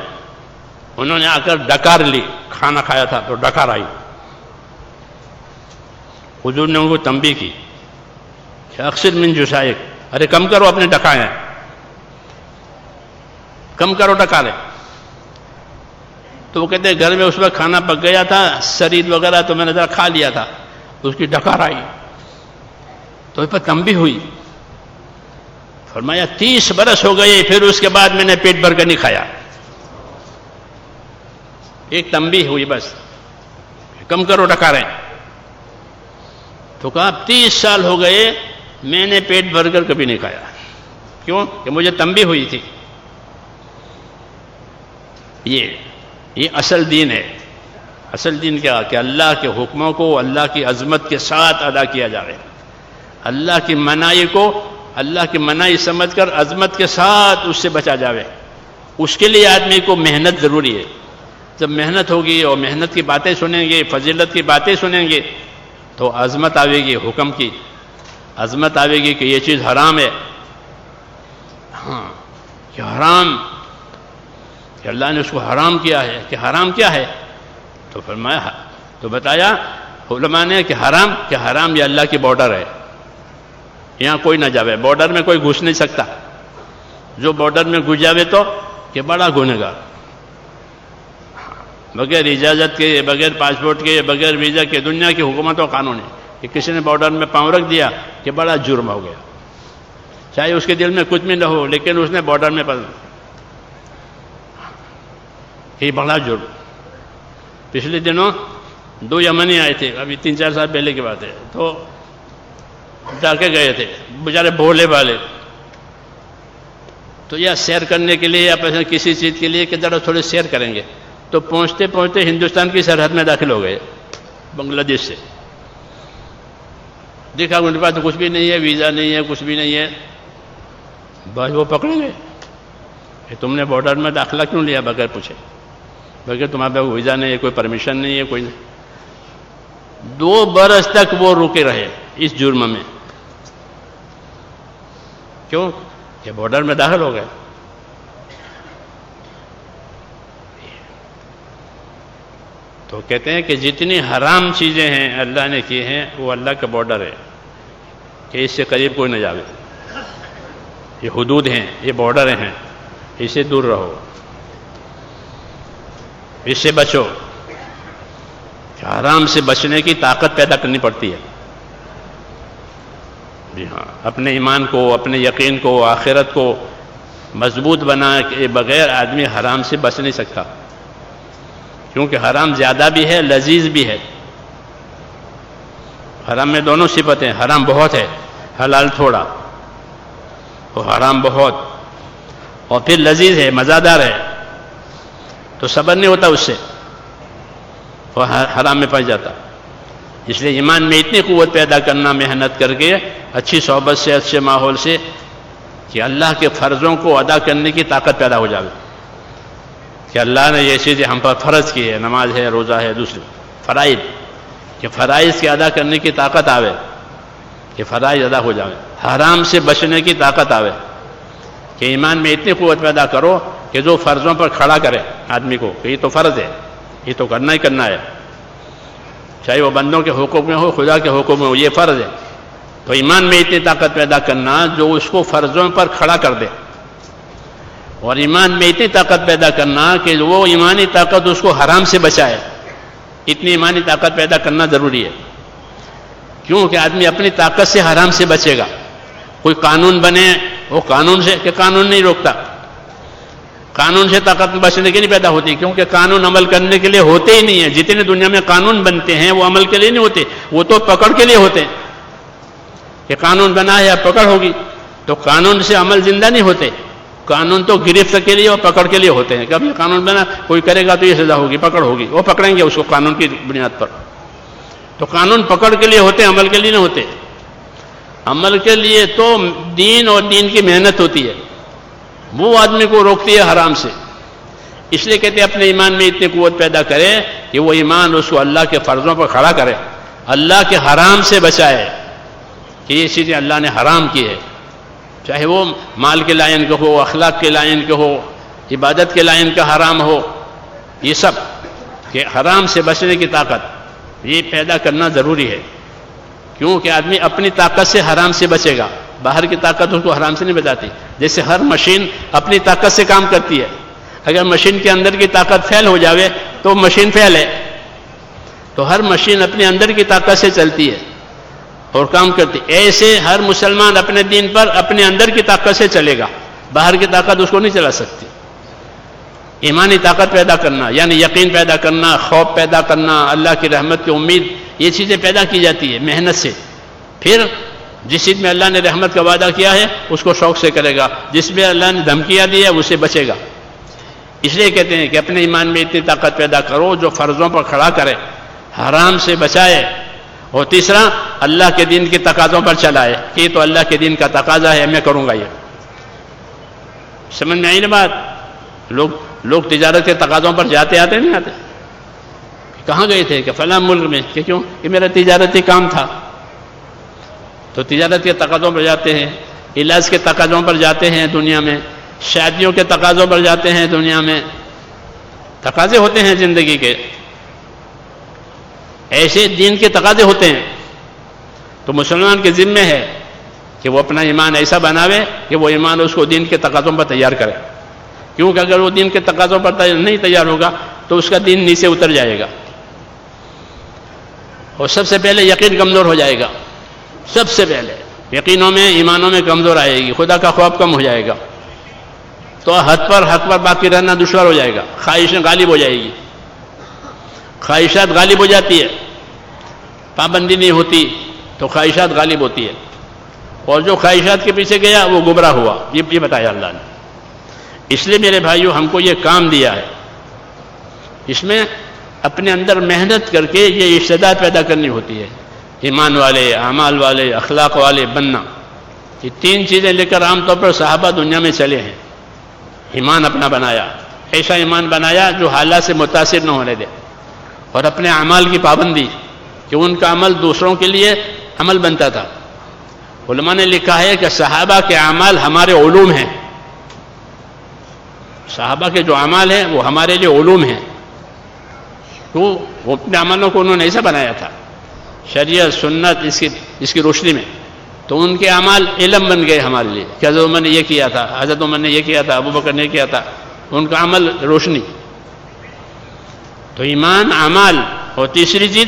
انہوں نے آ کر ڈکار لی، کھانا کھایا تھا تو ڈکار آئی۔ حضور نے ان کو تنبیہ کی کہ اکثر من جسائک، ارے کم کرو اپنے ڈکائیں، کم کرو ڈکارے۔ تو وہ کہتے ہیں گھر میں اس وقت کھانا پک گیا تھا، سرید وغیرہ، تو میں نے ذرا کھا لیا تھا، اس کی ڈکار آئی تو اس پر تنبیہ ہوئی۔ فرمایا 30 برس ہو گئے، پھر اس کے بعد میں نے پیٹ بھر کر نہیں کھایا۔ ایک تنبیہ ہوئی بس، کم کرو ڈکاریں۔ تو کہا 30 سال ہو گئے میں نے پیٹ بھر کر کبھی نہیں کھایا. کیوں؟ کہ مجھے تنبیہ ہوئی تھی. یہ اصل دین ہے. اصل دین کیا؟ کہ اللہ کے حکموں کو اللہ کی عظمت کے ساتھ ادا کیا جائے. اللہ کی منائی کو اللہ کی منائی سمجھ کر عظمت کے ساتھ اس سے بچا جاوے. اس کے لیے آدمی کو محنت ضروری ہے. جب محنت ہوگی اور محنت کی باتیں سنیں گے، فضیلت کی باتیں سنیں گے، تو عظمت آئے گی، حکم کی عظمت آئے گی کہ یہ چیز حرام ہے. ہاں، کہ حرام، کہ اللہ نے اس کو حرام کیا ہے. کہ حرام کیا ہے؟ تو فرمایا، تو بتایا علماء نے کہ حرام یہ اللہ کی بارڈر ہے. یہاں کوئی نہ جاوے، بارڈر میں کوئی گھس نہیں سکتا. جو بارڈر میں گھس جاوے تو کہ بڑا گنہگار، بغیر اجازت کے، بغیر پاسپورٹ کے، بغیر ویزا کے. دنیا کی حکومت و قانون ہے کہ کسی نے بارڈر میں پاؤں رکھ دیا کہ بڑا جرم ہو گیا، چاہے اس کے دل میں کچھ بھی نہ ہو، لیکن اس نے بارڈر میں یہ بڑا جرم. پچھلے دنوں 2 یمنی آئے تھے، ابھی 3-4 سال پہلے کی بات ہے، تو جا کے گئے تھے بیچارے بھولے والے. تو یا سیر کرنے کے لیے یا کسی چیز کے لیے کہ ذرا تھوڑے سیر کریں گے، تو پہنچتے پہنچتے ہندوستان کی سرحد میں داخل ہو گئے بنگلہ دیش سے. دیکھا ان کے پاس تو کچھ بھی نہیں ہے، ویزا نہیں ہے، کچھ بھی نہیں ہے. بس وہ پکڑیں گے کہ تم نے بارڈر میں داخلہ کیوں لیا بغیر پوچھے، بغیر تمہارے پاس ویزا نہیں ہے، کوئی پرمیشن نہیں ہے، کوئی نہیں. 2 برس تک وہ رکے رہے اس جرم میں. کیوں؟ کہ بارڈر میں داخل ہو گئے. تو کہتے ہیں کہ جتنی حرام چیزیں ہیں اللہ نے کی ہیں وہ اللہ کا بارڈر ہے کہ اس سے قریب کوئی نہ جاوے. یہ حدود ہیں، یہ بارڈر ہیں، اس سے دور رہو، اس سے بچو. حرام سے بچنے کی طاقت پیدا کرنی پڑتی ہے. جی ہاں، اپنے ایمان کو، اپنے یقین کو، آخرت کو مضبوط بنا کے بغیر آدمی حرام سے بچ نہیں سکتا. کیونکہ حرام زیادہ بھی ہے، لذیذ بھی ہے. حرام میں دونوں صفتیں، حرام بہت ہے، حلال تھوڑا، اور حرام بہت، اور پھر لذیذ ہے، مزیدار ہے، تو صبر نہیں ہوتا اس سے، وہ حرام میں پھنس جاتا. اس لیے ایمان میں اتنی قوت پیدا کرنا محنت کر کے، اچھی صحبت سے، اچھے ماحول سے، کہ اللہ کے فرضوں کو ادا کرنے کی طاقت پیدا ہو جائے. کہ اللہ نے یہ چیزیں ہم پر فرض کی ہے، نماز ہے، روزہ ہے، دوسرے فرائض، کہ فرائض کی ادا کرنے کی طاقت آوے، کہ فرائض ادا ہو جائے. حرام سے بچنے کی طاقت آوے، کہ ایمان میں اتنی قوت پیدا کرو کہ جو فرضوں پر کھڑا کرے آدمی کو کہ یہ تو فرض ہے، یہ تو کرنا ہی کرنا ہے، چاہے وہ بندوں کے حقوق میں ہو، خدا کے حقوق میں ہو، یہ فرض ہے. تو ایمان میں اتنی طاقت پیدا کرنا جو اس کو فرضوں پر کھڑا کر دے، اور ایمان میں اتنی طاقت پیدا کرنا کہ وہ ایمانی طاقت اس کو حرام سے بچائے. اتنی ایمانی طاقت پیدا کرنا ضروری ہے. کیونکہ آدمی اپنی طاقت سے حرام سے بچے گا. کوئی قانون بنے، وہ قانون سے، کہ قانون نہیں روکتا، قانون سے طاقت بچنے کی نہیں پیدا ہوتی، کیونکہ قانون عمل کرنے کے لیے ہوتے ہی نہیں ہیں. جتنے دنیا میں قانون بنتے ہیں وہ عمل کے لیے نہیں ہوتے، وہ تو پکڑ کے لیے ہوتے ہیں. کہ قانون بنا ہے، اب پکڑ ہوگی، تو قانون سے عمل زندہ نہیں ہوتے. قانون تو گرفت کے لیے اور پکڑ کے لیے ہوتے ہیں. کبھی قانون بنا، کوئی کرے گا تو یہ سزا ہوگی، پکڑ ہوگی، وہ پکڑیں گے اس کو قانون کی بنیاد پر. تو قانون پکڑ کے لیے ہوتے ہیں، عمل کے لیے نہیں ہوتے. عمل کے لیے تو دین اور دین کی محنت ہوتی ہے، وہ آدمی کو روکتی ہے حرام سے. اس لیے کہتے ہیں اپنے ایمان میں اتنی قوت پیدا کرے کہ وہ ایمان اس کو اللہ کے فرضوں پر کھڑا کرے، اللہ کے حرام سے بچائے، کہ یہ چیزیں اللہ نے حرام کی ہے، چاہے وہ مال کے لائن کے ہو، اخلاق کے لائن کے ہو، عبادت کے لائن کا حرام ہو. یہ سب کہ حرام سے بچنے کی طاقت یہ پیدا کرنا ضروری ہے. کیونکہ آدمی اپنی طاقت سے حرام سے بچے گا، باہر کی طاقت اس کو حرام سے نہیں بچاتی. جیسے ہر مشین اپنی طاقت سے کام کرتی ہے، اگر مشین کے اندر کی طاقت فیل ہو جاوے تو مشین فیل ہے. تو ہر مشین اپنے اندر کی طاقت سے چلتی ہے اور کام کرتی. ایسے ہر مسلمان اپنے دین پر اپنے اندر کی طاقت سے چلے گا، باہر کی طاقت اس کو نہیں چلا سکتی. ایمانی طاقت پیدا کرنا یعنی یقین پیدا کرنا، خوف پیدا کرنا، اللہ کی رحمت کی امید، یہ چیزیں پیدا کی جاتی ہے محنت سے. پھر جس چیز میں اللہ نے رحمت کا وعدہ کیا ہے اس کو شوق سے کرے گا، جس میں اللہ نے دھمکیاں دی ہے اسے بچے گا۔ اس لیے کہتے ہیں کہ اپنے ایمان میں اتنی طاقت پیدا کرو جو فرضوں پر کھڑا کرے، حرام سے بچائے، اور تیسرا اللہ کے دین کے تقاضوں پر چلائے کہ یہ تو اللہ کے دین کا تقاضا ہے، میں کروں گا۔ یہ سمجھ میں آئی نا بات؟ لوگ تجارت کے تقاضوں پر جاتے آتے نہیں آتے؟ کہاں گئے تھے؟ کہ فلاں ملک میں۔ کہ کیوں؟ کہ میرا تجارتی کام تھا۔ تو تجارت کے تقاضوں پر جاتے ہیں، علاج کے تقاضوں پر جاتے ہیں دنیا میں، شادیوں کے تقاضوں پر جاتے ہیں دنیا میں، تقاضے ہوتے ہیں زندگی کے، ایسے دین کے تقاضے ہوتے ہیں۔ تو مسلمان کے ذمہ ہے کہ وہ اپنا ایمان ایسا بناوے کہ وہ ایمان اس کو دین کے تقاضوں پر تیار کرے، کیونکہ اگر وہ دین کے تقاضوں پر نہیں تیار ہوگا تو اس کا دین نیچے اتر جائے گا، اور سب سے پہلے یقین کمزور ہو جائے گا۔ سب سے پہلے یقینوں میں، ایمانوں میں کمزور آئے گی، خدا کا خوف کم ہو جائے گا، تو حق پر باقی رہنا دشوار ہو جائے گا، خواہشیں غالب ہو جائے گی، خواہشات غالب ہو جاتی ہے، پابندی نہیں ہوتی تو خواہشات غالب ہوتی ہے، اور جو خواہشات کے پیچھے گیا وہ گمراہ ہوا، یہ بتایا اللہ نے۔ اس لیے میرے بھائیو ہم کو یہ کام دیا ہے، اس میں اپنے اندر محنت کر کے یہ استعداد پیدا کرنی ہوتی ہے، ایمان والے، اعمال والے، اخلاق والے بننا۔ یہ تین چیزیں لے کر عام طور پر صحابہ دنیا میں چلے ہیں۔ ایمان اپنا بنایا، ایسا ایمان بنایا جو حالات سے متاثر نہ ہونے دے، اور اپنے اعمال کی پابندی کہ ان کا عمل دوسروں کے لیے عمل بنتا تھا۔ علماء نے لکھا ہے کہ صحابہ کے اعمال ہمارے علوم ہیں، صحابہ کے جو اعمال ہیں وہ ہمارے لیے علوم ہیں، تو وہ اپنے عملوں کو انہوں نے ایسا بنایا تھا، شریعت سنت اس کی روشنی میں، تو ان کے اعمال علم بن گئے ہمارے لیے کہ حضرت عمر نے یہ کیا تھا، حضرت عمر نے یہ کیا تھا، ابو بکر نے یہ کیا تھا، ان کا عمل روشنی۔ تو ایمان، اعمال، اور تیسری چیز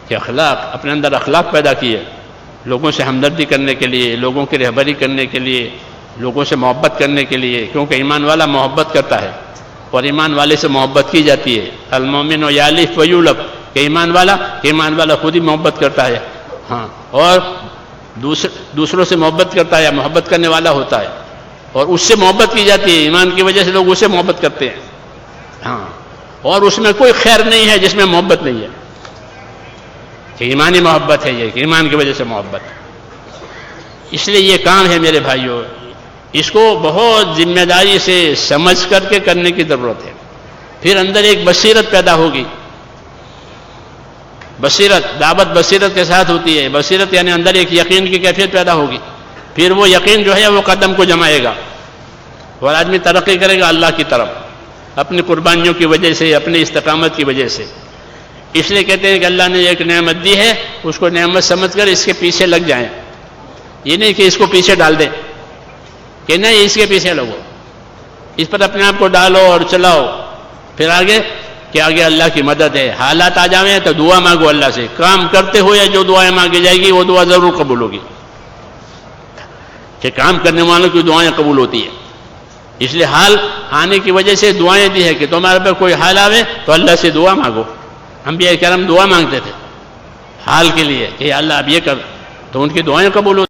کہ اخلاق، اپنے اندر اخلاق پیدا کیے، لوگوں سے ہمدردی کرنے کے لیے، لوگوں کی رہبری کرنے کے لیے، لوگوں سے محبت کرنے کے لیے، کیونکہ ایمان والا محبت کرتا ہے اور ایمان والے سے محبت کی جاتی ہے۔ المومن یالف ویولف، کہ ایمان والا خود ہی محبت کرتا ہے، ہاں، اور دوسروں سے محبت کرتا ہے، محبت کرنے والا ہوتا ہے، اور اس سے محبت کی جاتی ہے، ایمان کی وجہ سے لوگ اسے محبت کرتے ہیں، ہاں، اور اس میں کوئی خیر نہیں ہے جس میں محبت نہیں ہے، کہ ایمانی محبت ہے یہ، کہ ایمان کی وجہ سے محبت۔ اس لیے یہ کام ہے میرے بھائیوں، اس کو بہت ذمہ داری سے سمجھ کر کے کرنے کی ضرورت ہے۔ پھر اندر ایک بصیرت پیدا ہوگی، بصیرت، دعوت بصیرت کے ساتھ ہوتی ہے، بصیرت یعنی اندر ایک یقین کی کیفیت پیدا ہوگی، پھر وہ یقین جو ہے وہ قدم کو جمائے گا، اور آدمی ترقی کرے گا اللہ کی طرف، اپنی قربانیوں کی وجہ سے، اپنی استقامت کی وجہ سے۔ اس لیے کہتے ہیں کہ اللہ نے ایک نعمت دی ہے، اس کو نعمت سمجھ کر اس کے پیچھے لگ جائیں، یہ نہیں کہ اس کو پیچھے ڈال دیں، کہ نہیں اس کے پیچھے لگو، اس پر اپنے آپ کو ڈالو اور چلاؤ، پھر آگے کہ آگے اللہ کی مدد ہے، حالات آ جائیں تو دعا مانگو اللہ سے، کام کرتے ہوئے جو دعائیں مانگی جائے گی وہ دعا ضرور قبول ہوگی، کہ کام کرنے والوں کی دعائیں قبول ہوتی ہیں۔ اس لیے حال آنے کی وجہ سے دعائیں دی ہے کہ تمہارے پر کوئی حال آوے تو اللہ سے دعا مانگو۔ انبیاء کرام دعا مانگتے تھے حال کے لیے کہ اللہ اب یہ کر، تو ان کی دعائیں قبول ہوتی ہیں۔